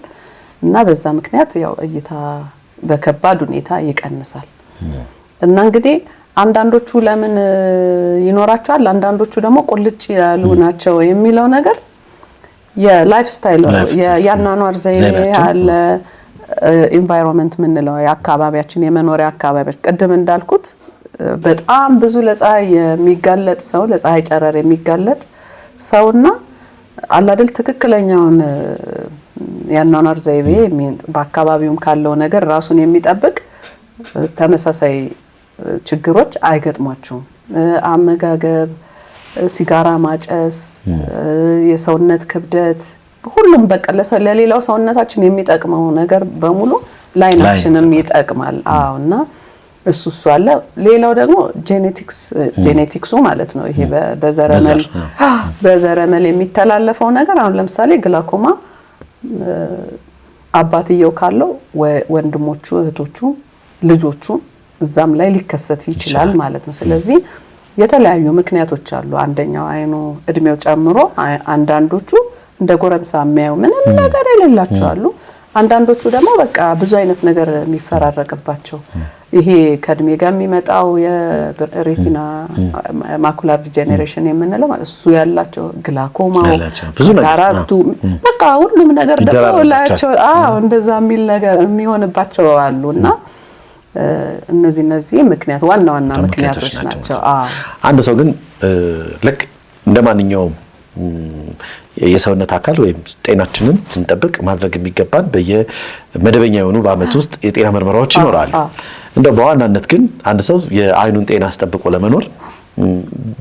Speaker 2: እና በዛ ምክንያት ያው እይታ በከባድ ሁኔታ ይቀንሳል። እና እንግዲህ አንዳንዶቹ ለምን ይኖራቸዋል አንዳንዶቹ ደግሞ ቁልጭ ያሉ ናቸው የሚለው ነገር የላይፍ ስታይል የያናኗር ዘይቤ አለ፣ ኢንቫይሮንመንት ምንለው የአካባቢያችን የመኖሪያ አካባቢያችን ቅድም እንዳልኩት በጣም ብዙ ለፀሐይ የሚጋለጥ ሰው ለፀሐይ ጨረር የሚጋለጥ ሰውና አላደል ትክክለኛውን ያናኗር ዘይቤ በአካባቢውም ካለው ነገር ራሱን የሚጠብቅ ተመሳሳይ ችግሮች አይገጥሟቸውም። አመጋገብ፣ ሲጋራ ማጨስ፣ የሰውነት ክብደት ሁሉም በቃ ለሌላው ሰውነታችን የሚጠቅመው ነገር በሙሉ ላይናችንም ይጠቅማል። አዎና እሱ አለ። ሌላው ደግሞ ጄኔቲክሱ ማለት ነው። ይሄ በዘረመል የሚተላለፈው ነገር አሁን ለምሳሌ ግላኮማ አባትየው ካለው ወንድሞቹ፣ እህቶቹ፣ ልጆቹ እዛም ላይ ሊከሰት ይችላል ማለት ነው። ስለዚህ የተለያዩ ምክንያቶች አሉ። አንደኛው አይኑ እድሜው ጨምሮ አንዳንዶቹ እንደ ጎረምሳ የሚያዩ ምንም ነገር የሌላቸው አሉ። አንዳንዶቹ ደግሞ በቃ ብዙ አይነት ነገር የሚፈራረቅባቸው ይሄ ከእድሜ ጋር የሚመጣው የሬቲና ማኩላር ዲጀነሬሽን የምንለው እሱ ያላቸው ግላኮማው፣ ካራክቱ በቃ ሁሉም ነገር ደግሞ ላያቸው እንደዛ የሚል ነገር የሚሆንባቸው አሉና እነዚህ ምክንያት ዋና ምክንያቶች ናቸው።
Speaker 1: አንድ ሰው ግን ልክ እንደማንኛውም የሰውነት አካል ወይም ጤናችንን ስንጠብቅ ማድረግ የሚገባን በየመደበኛ የሆኑ በአመት ውስጥ የጤና ምርመራዎች ይኖራሉ። እንደው በዋናነት ግን አንድ ሰው የአይኑን ጤና አስጠብቆ ለመኖር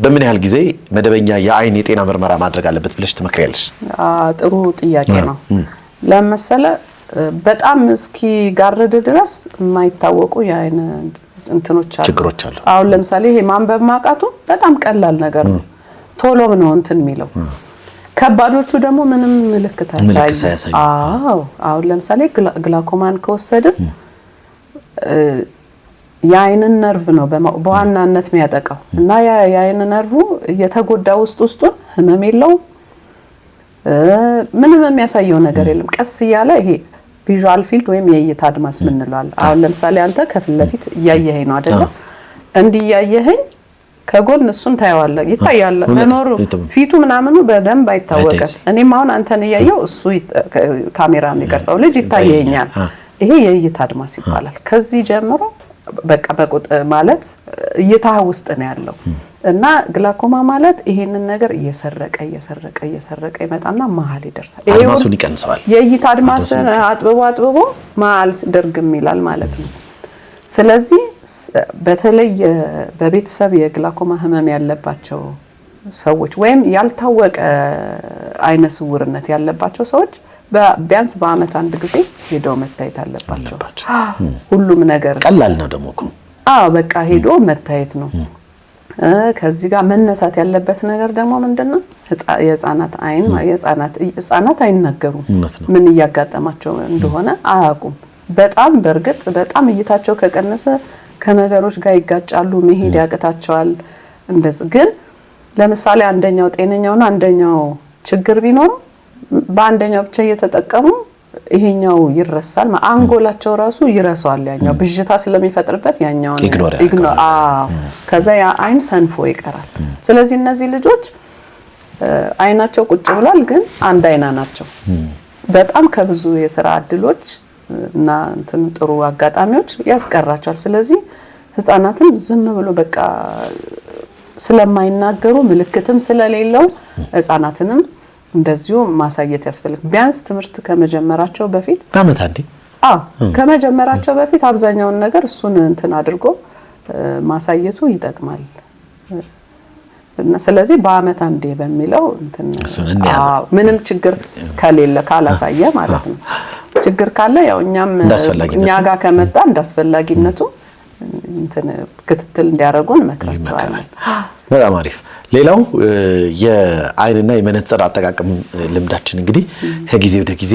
Speaker 1: በምን ያህል ጊዜ መደበኛ የአይን የጤና ምርመራ ማድረግ አለበት ብለሽ ትመክሪያለሽ?
Speaker 2: ጥሩ ጥያቄ ነው። ለምሳሌ በጣም እስኪ ጋርድ ድረስ የማይታወቁ የአይን እንትኖች አሉ፣ ችግሮች አሉ። አሁን ለምሳሌ ይሄ ማንበብ ማቃቱ በጣም ቀላል ነገር ነው፣ ቶሎ ነው እንትን የሚለው። ከባዶቹ ደግሞ ምንም ምልክት አያሳዩ። አሁን ለምሳሌ ግላኮማን ከወሰድን የአይንን ነርቭ ነው በዋናነት የሚያጠቃው እና የአይን ነርቭ እየተጎዳ ውስጡን ህመም የለውም፣ ምንም የሚያሳየው ነገር የለም። ቀስ እያለ ይሄ ቪዥዋል ፊልድ ወይም የእይታ አድማስ ምንለዋል። አሁን ለምሳሌ አንተ ከፊት ለፊት እያየኸኝ ነው አይደለ? እንዲያየኸኝ ከጎን እሱን ታያዋለህ፣ ይታያል። መኖሩ ፊቱ ምናምኑ በደንብ አይታወቅም። እኔም አሁን አንተን እያየው እሱ ካሜራ የሚቀርጸው ልጅ ይታየኛል። ይሄ የእይታ አድማስ ይባላል። ከዚህ ጀምሮ በቃ በቁጥር ማለት እይታ ውስጥ ነው ያለው እና ግላኮማ ማለት ይሄንን ነገር እየሰረቀ ይመጣና መሀል ይደርሳል።
Speaker 1: አድማሱን ይቀንሰዋል።
Speaker 2: የእይታ አድማስ አጥብቦ መሀል ድርግም ይላል ማለት ነው። ስለዚህ በተለይ በቤተሰብ የግላኮማ ህመም ያለባቸው ሰዎች ወይም ያልታወቀ አይነ ስውርነት ያለባቸው ሰዎች ቢያንስ በአመት አንድ ጊዜ ሄደው መታየት አለባቸው። ሁሉም ነገር
Speaker 1: ቀላል ነው ደግሞ እኮ
Speaker 2: በቃ ሄዶ መታየት ነው። ከዚህ ጋር መነሳት ያለበት ነገር ደግሞ ምንድነው? የህፃናት አይን ህፃናት አይናገሩም። ምን እያጋጠማቸው እንደሆነ አያውቁም። በርግጥ በጣም እይታቸው ከቀነሰ ከነገሮች ጋር ይጋጫሉ፣ መሄድ ያቅታቸዋል። እንደዚህ ግን ለምሳሌ አንደኛው ጤነኛውና አንደኛው ችግር ቢኖር በአንደኛው ብቻ እየተጠቀሙ ይሄኛው ይረሳል። አንጎላቸው ራሱ ይረሳዋል። ያኛው ብዥታ ስለሚፈጥርበት ያኛውን ኢግኖር ከዛ ያ አይን ሰንፎ ይቀራል። ስለዚህ እነዚህ ልጆች አይናቸው ቁጭ ብሏል፣ ግን አንድ አይና ናቸው። በጣም ከብዙ የሥራ እድሎች እና ጥሩ አጋጣሚዎች ያስቀራቸዋል። ስለዚህ ህፃናትን ዝም ብሎ በቃ ስለማይናገሩ ምልክትም ስለሌለው ህፃናትንም እንደዚሁ ማሳየት ያስፈልግ። ቢያንስ ትምህርት ከመጀመራቸው በፊት
Speaker 1: አመት አንዴ
Speaker 2: ከመጀመራቸው በፊት አብዛኛውን ነገር እሱን አድርጎ ማሳየቱ ይጠቅማል። እና ስለዚህ በአመት አንዴ በሚለው ምንም ችግር ከሌለ ካላሳየ ማለት ነው። ችግር ካለ ያው እኛ ጋር ከመጣ እንዳስፈላጊነቱ ክትትል እንዲያደርጉን መክራቸዋለን።
Speaker 1: በጣም አሪፍ። ሌላው የአይንና የመነጽር አጠቃቀም ልምዳችን እንግዲህ ከጊዜ ወደ ጊዜ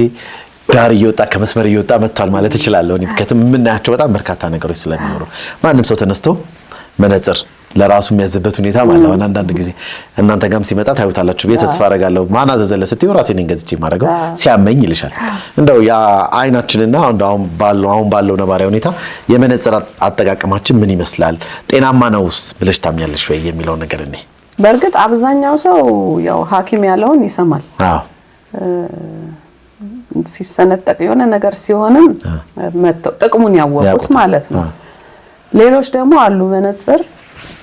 Speaker 1: ዳር እየወጣ ከመስመር እየወጣ መጥቷል ማለት እችላለሁ። ምክንያቱም የምናያቸው በጣም በርካታ ነገሮች ስለሚኖሩ ማንም ሰው ተነስቶ መነጽር ለራሱ የሚያዝበት ሁኔታ ማለት ነው። አንዳንድ ጊዜ እናንተ ጋርም ሲመጣ ታዩታላችሁ። ተስፋ አደርጋለሁ ማን አዘዘለ ስትይው ራሴን እንገዝቼ ማድረገው ሲያመኝ ይልሻል። እንደው ያ አይናችንና አሁን ባለው ነባራዊ ሁኔታ የመነጽር አጠቃቀማችን ምን ይመስላል? ጤናማ ነውስ ብለሽ ታምኛለሽ ወይ የሚለው ነገር እኔ
Speaker 2: በርግጥ አብዛኛው ሰው ያው ሐኪም ያለውን ይሰማል። ሲሰነጠቅ የሆነ ነገር ሲሆንም መተው ጥቅሙን ያወቁት ማለት ነው። ሌሎች ደግሞ አሉ መነጽር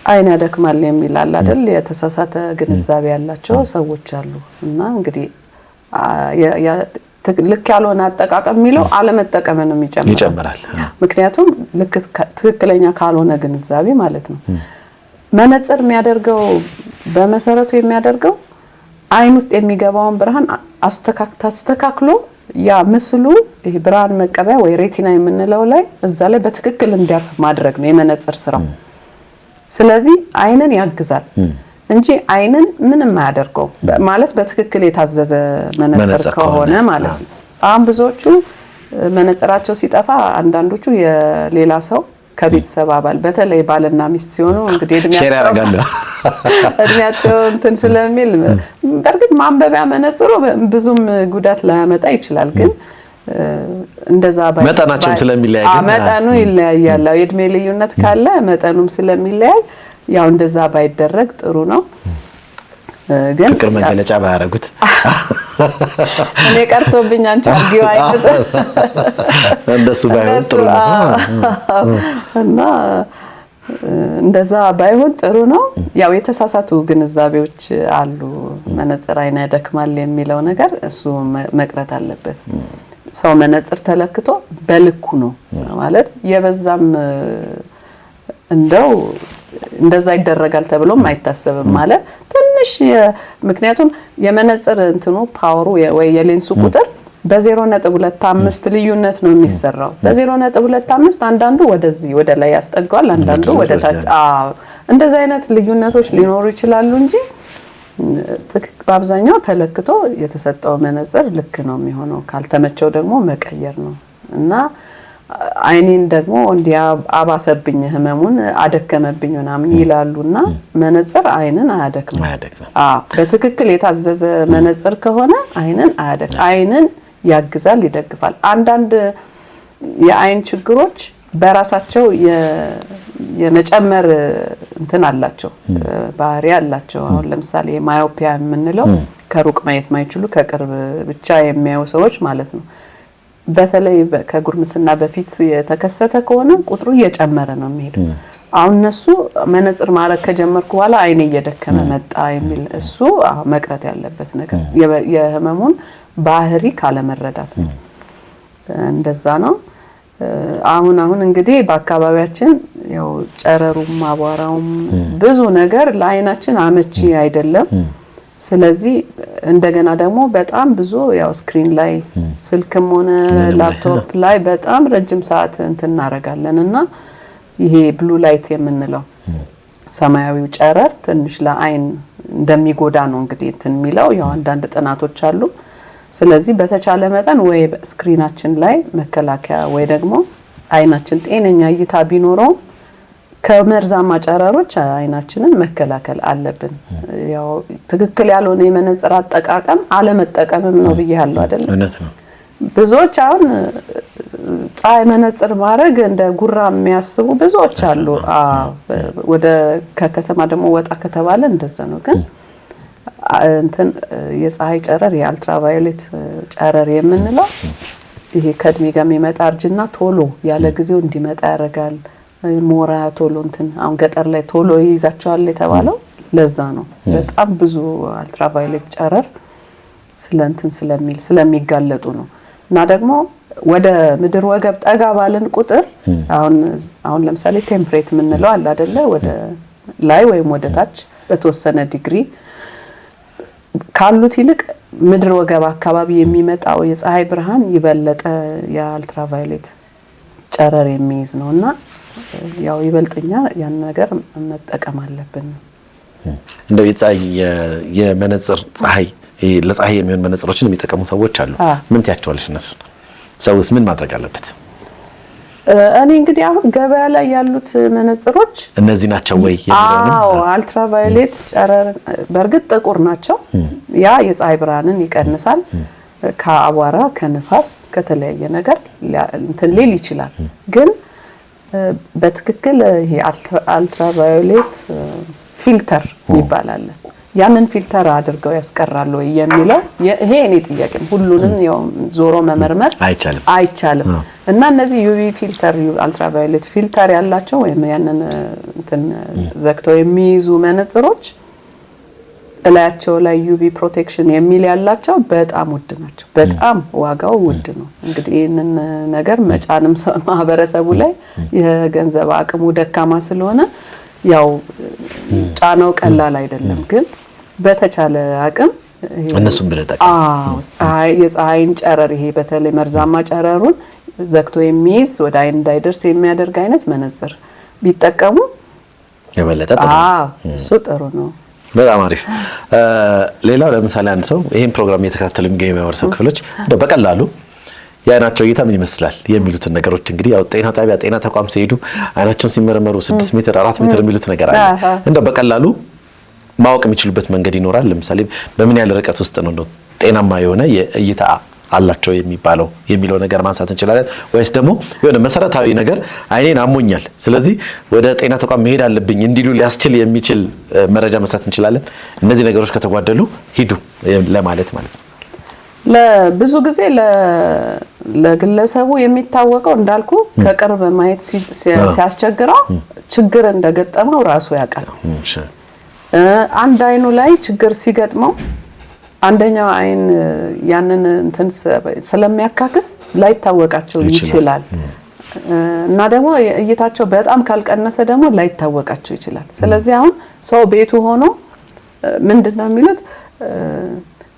Speaker 2: አይን ያደክማል የሚላል አይደል? የተሳሳተ ግንዛቤ ያላቸው ሰዎች አሉ። እና እንግዲህ ልክ ያልሆነ አጠቃቀም የሚለው አለመጠቀምንም ይጨምራል። ምክንያቱም ልክ ትክክለኛ ካልሆነ ግንዛቤ ማለት ነው። መነጽር የሚያደርገው በመሰረቱ የሚያደርገው አይን ውስጥ የሚገባውን ብርሃን አስተካክሎ ያ ምስሉ ይሄ ብርሃን መቀበያ ወይ ሬቲና የምንለው ላይ እዛ ላይ በትክክል እንዲያርፍ ማድረግ ነው የመነጽር ስራው። ስለዚህ አይንን ያግዛል እንጂ አይንን ምንም አያደርገው ማለት በትክክል የታዘዘ መነጽር ከሆነ ማለት ነው። አሁን ብዙዎቹ መነጽራቸው ሲጠፋ አንዳንዶቹ የሌላ ሰው ከቤተሰብ አባል በተለይ ባልና ሚስት ሲሆኑ እንግዲህ እድሜያቸው እንትን ስለሚል በርግጥ ማንበቢያ መነጽሩ ብዙም ጉዳት ላያመጣ ይችላል ግን እንደዛ
Speaker 1: መጠናቸው ስለሚለያይ
Speaker 2: መጠኑ ይለያያል። የእድሜ ልዩነት ካለ መጠኑም ስለሚለያይ ያው እንደዛ ባይደረግ ጥሩ ነው። ግን
Speaker 1: ፍቅር መገለጫ ባያረጉት
Speaker 2: እኔ ቀርቶብኝ አንቺ አርጊው አይነት
Speaker 1: እንደሱ ባይሆን ጥሩ ነው
Speaker 2: እና እንደዛ ባይሆን ጥሩ ነው። ያው የተሳሳቱ ግንዛቤዎች አሉ። መነጽር አይን ያደክማል የሚለው ነገር እሱ መቅረት አለበት። ሰው መነጽር ተለክቶ በልኩ ነው ማለት የበዛም እንደው እንደዛ ይደረጋል ተብሎም አይታሰብም ማለት ትንሽ ምክንያቱም የመነጽር እንትኑ ፓወሩ ወይ የሌንሱ ቁጥር በ0.25 ልዩነት ነው የሚሰራው። በ0.25 አንዳንዱ ወደዚህ ወደ ላይ ያስጠጋዋል አንዳንዱ ወደ ታች እንደዛ አይነት ልዩነቶች ሊኖሩ ይችላሉ እንጂ በአብዛኛው ተለክቶ የተሰጠው መነጽር ልክ ነው የሚሆነው። ካልተመቸው ደግሞ መቀየር ነው እና አይኔን ደግሞ እንዲያ አባሰብኝ ህመሙን አደከመብኝ ምናምን ይላሉና መነጽር አይንን አያደክም። በትክክል የታዘዘ መነጽር ከሆነ አይንን አያደክም። አይንን ያግዛል፣ ይደግፋል። አንዳንድ የአይን ችግሮች በራሳቸው የመጨመር እንትን አላቸው ባህሪ አላቸው። አሁን ለምሳሌ ማዮፒያ የምንለው ከሩቅ ማየት ማይችሉ ከቅርብ ብቻ የሚያዩ ሰዎች ማለት ነው። በተለይ ከጉርምስና በፊት የተከሰተ ከሆነ ቁጥሩ እየጨመረ ነው የሚሄደው። አሁን እነሱ መነጽር ማድረግ ከጀመርኩ በኋላ አይኔ እየደከመ መጣ የሚል እሱ መቅረት ያለበት ነገር የህመሙን ባህሪ ካለመረዳት ነው። እንደዛ ነው። አሁን እንግዲህ በአካባቢያችን ያው ጨረሩም አቧራውም ብዙ ነገር ለአይናችን አመቺ አይደለም። ስለዚህ እንደገና ደግሞ በጣም ብዙ ያው ስክሪን ላይ ስልክም ሆነ ላፕቶፕ ላይ በጣም ረጅም ሰዓት እንትን እናረጋለንና ይሄ ብሉ ላይት የምንለው ሰማያዊው ጨረር ትንሽ ለአይን እንደሚጎዳ ነው እንግዲህ እንትን የሚለው ያው አንዳንድ ጥናቶች አሉ። ስለዚህ በተቻለ መጠን ወይ ስክሪናችን ላይ መከላከያ ወይ ደግሞ አይናችን ጤነኛ እይታ ቢኖረው ከመርዛማ ጨረሮች አይናችንን መከላከል አለብን። ያው ትክክል ያልሆነ የመነጽር አጠቃቀም አለመጠቀምም ነው ብያለሁ አይደል?
Speaker 1: እውነት ነው።
Speaker 2: ብዙዎች አሁን ፀሐይ መነጽር ማድረግ እንደ ጉራ የሚያስቡ ብዙዎች አሉ። ወደ ከከተማ ደግሞ ወጣ ከተባለ እንደዛ ነው። ግን እንትን የፀሐይ ጨረር የአልትራቫዮሌት ጨረር የምንለው ይሄ ከእድሜ ጋር የሚመጣ እርጅና ቶሎ ያለ ጊዜው እንዲመጣ ያደርጋል። ሞራ ቶሎ እንትን አሁን ገጠር ላይ ቶሎ ይይዛቸዋል የተባለው ለዛ ነው። በጣም ብዙ አልትራቫዮሌት ጨረር ስለእንትን ስለሚጋለጡ ነው። እና ደግሞ ወደ ምድር ወገብ ጠጋ ባለን ቁጥር አሁን ለምሳሌ ቴምፕሬት የምንለው አለ አይደለ? ወደ ላይ ወይም ወደ ታች በተወሰነ ዲግሪ ካሉት ይልቅ ምድር ወገብ አካባቢ የሚመጣው የፀሐይ ብርሃን ይበለጠ የአልትራቫዮሌት ጨረር የሚይዝ ነውና ያው ይበልጥኛ ያን ነገር መጠቀም አለብን።
Speaker 1: እንደው የመነጽር ፀሐይ ለፀሐይ የሚሆን መነጽሮችን የሚጠቀሙ ሰዎች አሉ። ምን ትያቸዋለሽ እነሱ? ሰውስ ምን ማድረግ አለበት?
Speaker 2: እኔ እንግዲህ አሁን ገበያ ላይ ያሉት መነጽሮች
Speaker 1: እነዚህ ናቸው ወይ የሚለው
Speaker 2: አልትራቫዮሌት ጨረር በርግጥ ጥቁር ናቸው። ያ የፀሐይ ብርሃንን ይቀንሳል። ከአቧራ ከንፋስ ከተለያየ ነገር እንትን ሊል ይችላል። ግን በትክክል ይሄ አልትራቫዮሌት ፊልተር ይባላል። ያንን ፊልተር አድርገው ያስቀራሉ ወይ የሚለው ይሄ እኔ ጥያቄ ነው። ሁሉንም ያው ዞሮ መመርመር አይቻልም። እና እነዚህ ዩቪ ፊልተር አልትራቫዮሌት ፊልተር ያላቸው ወይም ያንን እንትን ዘግተው የሚይዙ መነጽሮች እላያቸው ላይ ዩቪ ፕሮቴክሽን የሚል ያላቸው በጣም ውድ ናቸው። በጣም ዋጋው ውድ ነው። እንግዲህ ይህንን ነገር መጫንም ማህበረሰቡ ላይ የገንዘብ አቅሙ ደካማ ስለሆነ ያው ጫናው ቀላል አይደለም። ግን በተቻለ አቅም
Speaker 1: እነሱም ብለጠቅ
Speaker 2: የፀሐይን ጨረር ይሄ በተለይ መርዛማ ጨረሩን ዘግቶ የሚይዝ ወደ አይን እንዳይደርስ የሚያደርግ አይነት መነጽር ቢጠቀሙ
Speaker 1: የበለጠ ጥሩ ነው።
Speaker 2: እሱ ጥሩ ነው።
Speaker 1: በጣም አሪፍ። ሌላው ለምሳሌ አንድ ሰው ይሄን ፕሮግራም እየተከታተሉ የሚገኙ ማህበረሰብ ክፍሎች በቀላሉ የአይናቸው እይታ ምን ይመስላል የሚሉትን ነገሮች እንግዲህ ያው ጤና ጣቢያ ጤና ተቋም ሲሄዱ አይናቸውን ሲመረመሩ 6 ሜትር 4 ሜትር የሚሉት ነገር አለ። እንደው በቀላሉ ማወቅ የሚችሉበት መንገድ ይኖራል? ለምሳሌ በምን ያህል ርቀት ውስጥ ነው ጤናማ የሆነ የእይታ አላቸው የሚለው ነገር ማንሳት እንችላለን? ወይስ ደግሞ የሆነ መሰረታዊ ነገር አይኔን አሞኛል ስለዚህ ወደ ጤና ተቋም መሄድ አለብኝ እንዲሉ ሊያስችል የሚችል መረጃ መስጠት እንችላለን? እነዚህ ነገሮች ከተጓደሉ ሂዱ ለማለት ማለት ነው።
Speaker 2: ለብዙ ጊዜ ለግለሰቡ የሚታወቀው እንዳልኩ ከቅርብ ማየት ሲያስቸግረው ችግር እንደገጠመው ራሱ ያውቃል። አንድ አይኑ ላይ ችግር ሲገጥመው አንደኛው አይን ያንን እንትን ስለሚያካክስ ላይታወቃቸው ይችላል እና ደግሞ እይታቸው በጣም ካልቀነሰ ደግሞ ላይታወቃቸው ይችላል። ስለዚህ አሁን ሰው ቤቱ ሆኖ ምንድነው የሚሉት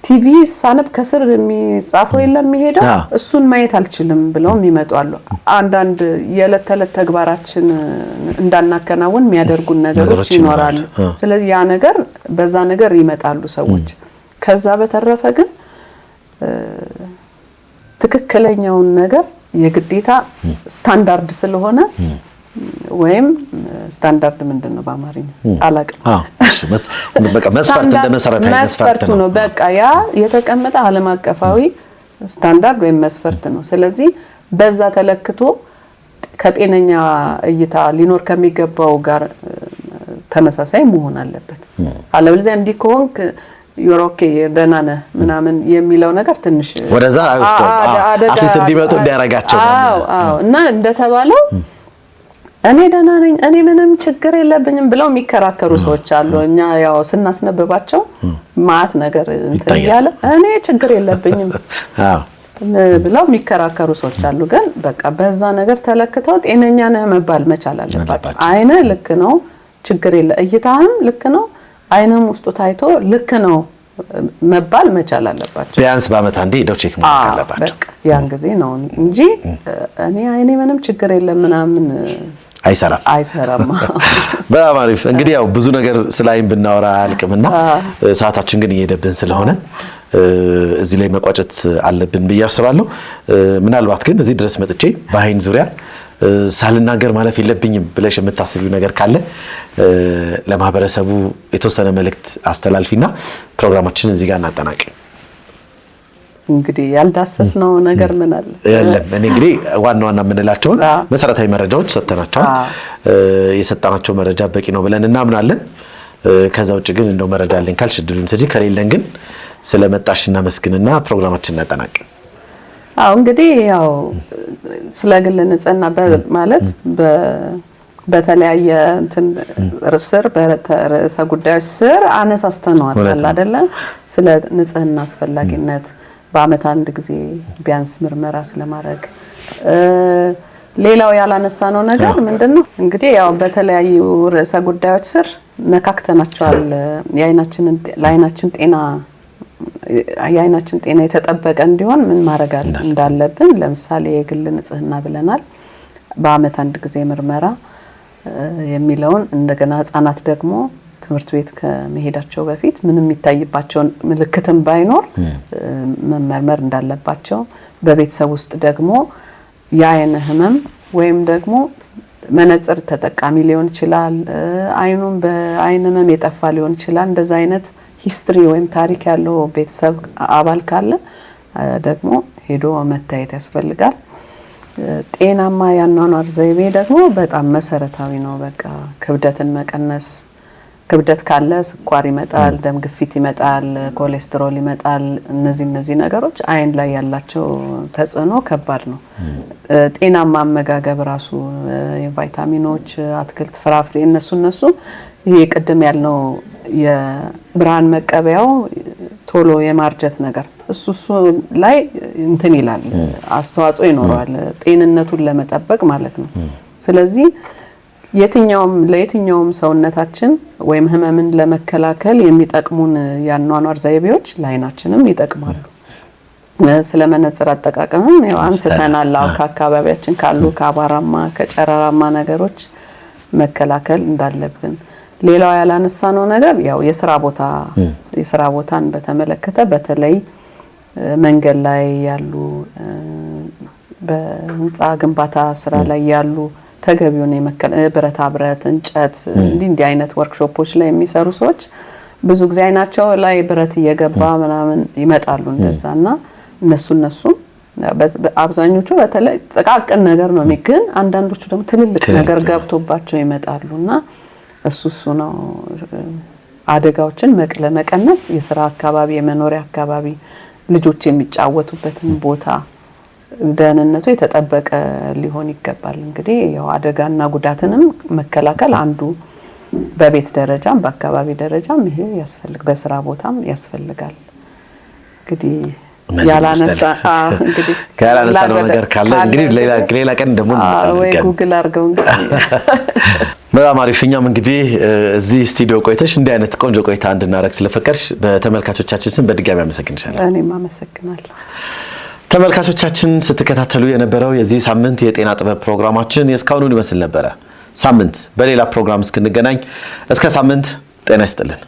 Speaker 2: ቲቪ ሳነብ ከስር የሚጻፈው የለም የሚሄደው እሱን ማየት አልችልም ብለው የሚመጡ አሉ። አንዳንድ የዕለት ተዕለት ተግባራችን እንዳናከናውን የሚያደርጉን ነገሮች ይኖራሉ። ስለዚህ ያ ነገር በዛ ነገር ይመጣሉ ሰዎች። ከዛ በተረፈ ግን ትክክለኛውን ነገር የግዴታ ስታንዳርድ ስለሆነ ወይም ስታንዳርድ ምንድነው በአማርኛ አላውቅም።
Speaker 1: በቃ መስፈርት ነው።
Speaker 2: በቃ ያ የተቀመጠ ዓለም አቀፋዊ ስታንዳርድ ወይም መስፈርት ነው። ስለዚህ በዛ ተለክቶ ከጤነኛ እይታ ሊኖር ከሚገባው ጋር ተመሳሳይ መሆን አለበት። አለበለዚያ እንዲህ ከሆንክ ዩሮኬ ደህና ነህ ምናምን የሚለው ነገር ትንሽ
Speaker 1: ወደዛ አዲስ እንዲመጡ እንዲያረጋቸው ነው።
Speaker 2: እና እንደተባለው እኔ ደህና ነኝ እኔ ምንም ችግር የለብኝም ብለው የሚከራከሩ ሰዎች አሉ። እኛ ያው ስናስነብባቸው ማት ነገር እንትን ያለ እኔ ችግር የለብኝም ብለው የሚከራከሩ ሰዎች አሉ። ግን በቃ በዛ ነገር ተለክተው ጤነኛ ነህ መባል መቻል አለባቸው። አይነ ልክ ነው ችግር የለ እይታህም ልክ ነው አይነም ውስጡ ታይቶ ልክ ነው መባል መቻል አለባቸው።
Speaker 1: ቢያንስ በአመት አንዴ ሄደው ቼክ ማድረግ አለባቸው።
Speaker 2: በቃ ያን ጊዜ ነው እንጂ እኔ አይኔ ምንም ችግር የለም ምናምን አይሰራም።
Speaker 1: በጣም አሪፍ። እንግዲህ ያው ብዙ ነገር ስላይን ብናወራ አልቅምና ሰዓታችን ግን እየሄደብን ስለሆነ እዚህ ላይ መቋጨት አለብን ብዬ አስባለሁ። ምናልባት ግን እዚህ ድረስ መጥቼ በአይን ዙሪያ ሳልናገር ማለፍ የለብኝም ብለሽ የምታስቢው ነገር ካለ ለማህበረሰቡ የተወሰነ መልእክት አስተላልፊና ፕሮግራማችንን እዚህ ጋር እናጠናቅ።
Speaker 2: እንግዲህ ያልዳሰስነው ነገር ምን አለ?
Speaker 1: እኔ እንግዲህ ዋና የምንላቸውን መሰረታዊ መረጃዎች ሰጥተናቸዋል። የሰጣናቸው መረጃ በቂ ነው ብለን እናምናለን። ከዛ ውጭ ግን እንደው መረጃ አለኝ ካልሽ ድሉን ሰጂ ከሌለን ግን ስለመጣሽና መስግንና ፕሮግራማችንን እናጠናቅ።
Speaker 2: እንግዲህ ያው ስለ ግል ንጽህና ማለት በተለያየ እንትን ስር በርዕሰ ጉዳዮች ስር አነሳስተነዋል አይደለ? ስለ ንጽህና አስፈላጊነት በአመት አንድ ጊዜ ቢያንስ ምርመራ ስለማድረግ ሌላው ያላነሳነው ነገር ምንድነው እንግዲህ ያው በተለያዩ ርዕሰ ጉዳዮች ስር ነካክተናቸዋል። የአይናችን ጤና የተጠበቀ እንዲሆን ምን ማድረግ እንዳለብን ለምሳሌ የግል ንጽህና ብለናል። በአመት አንድ ጊዜ ምርመራ የሚለውን እንደገና ህፃናት ደግሞ ትምህርት ቤት ከመሄዳቸው በፊት ምንም የሚታይባቸው ምልክትም ባይኖር መመርመር እንዳለባቸው፣ በቤተሰብ ውስጥ ደግሞ የአይን ህመም ወይም ደግሞ መነጽር ተጠቃሚ ሊሆን ይችላል፣ አይኑን በአይን ህመም የጠፋ ሊሆን ይችላል። እንደዛ አይነት ሂስትሪ ወይም ታሪክ ያለው ቤተሰብ አባል ካለ ደግሞ ሄዶ መታየት ያስፈልጋል። ጤናማ ያኗኗር ዘይቤ ደግሞ በጣም መሰረታዊ ነው። በቃ ክብደትን መቀነስ፣ ክብደት ካለ ስኳር ይመጣል፣ ደም ግፊት ይመጣል፣ ኮሌስትሮል ይመጣል። እነዚህ ነገሮች አይን ላይ ያላቸው ተጽዕኖ ከባድ ነው። ጤናማ አመጋገብ ራሱ የቫይታሚኖች አትክልት ፍራፍሬ እነሱ ይሄ ቅድም ያልነው የብርሃን መቀበያው ቶሎ የማርጀት ነገር እሱ ላይ እንትን ይላል አስተዋጽኦ ይኖረዋል ጤንነቱን ለመጠበቅ ማለት ነው። ስለዚህ ለየትኛውም ሰውነታችን ወይም ህመምን ለመከላከል የሚጠቅሙን ያኗኗር ዘይቤዎች ለአይናችንም ይጠቅማሉ። ስለመነጽር አጠቃቀምም ያው አንስተናል። ከአካባቢያችን ካሉ ከአቧራማ ከጨረራማ ነገሮች መከላከል እንዳለብን። ሌላው ያላነሳነው ነገር ያው የስራ ቦታን በተመለከተ በተለይ መንገድ ላይ ያሉ በህንጻ ግንባታ ስራ ላይ ያሉ ተገቢውን ብረታ ብረት እንጨት እንዲህ አይነት ወርክሾፖች ላይ የሚሰሩ ሰዎች ብዙ ጊዜ አይናቸው ላይ ብረት እየገባ ምናምን ይመጣሉ እንደዛና እነሱ አብዛኞቹ በተለይ ጥቃቅን ነገር ነው ግን አንዳንዶቹ ደግሞ ትልልቅ ነገር ገብቶባቸው ይመጣሉና እሱ ነው አደጋዎችን ለመቀነስ የሥራ አካባቢ የመኖሪያ አካባቢ ልጆች የሚጫወቱበትን ቦታ ደህንነቱ የተጠበቀ ሊሆን ይገባል። እንግዲህ ያው አደጋና ጉዳትንም መከላከል አንዱ በቤት ደረጃም በአካባቢ ደረጃም ይሄ በስራ ቦታም ያስፈልጋል። እንግዲህ ያላነሳ ነገር ካለ እንግዲህ ሌላ ቀን ደግሞ ወይ ጉግል አድርገው እንግዲህ
Speaker 1: በጣም አሪፍ። እኛም እንግዲህ እዚህ ስቱዲዮ ቆይተሽ እንዲህ አይነት ቆንጆ ቆይታ እንድናረግ ስለፈቀድሽ በተመልካቾቻችን ስም በድጋሚ አመሰግንሻለሁ።
Speaker 2: እኔም አመሰግናለሁ።
Speaker 1: ተመልካቾቻችን ስትከታተሉ የነበረው የዚህ ሳምንት የጤና ጥበብ ፕሮግራማችን የስካውኑን ይመስል ነበር። ሳምንት በሌላ ፕሮግራም እስክንገናኝ እስከ ሳምንት ጤና ይስጥልን።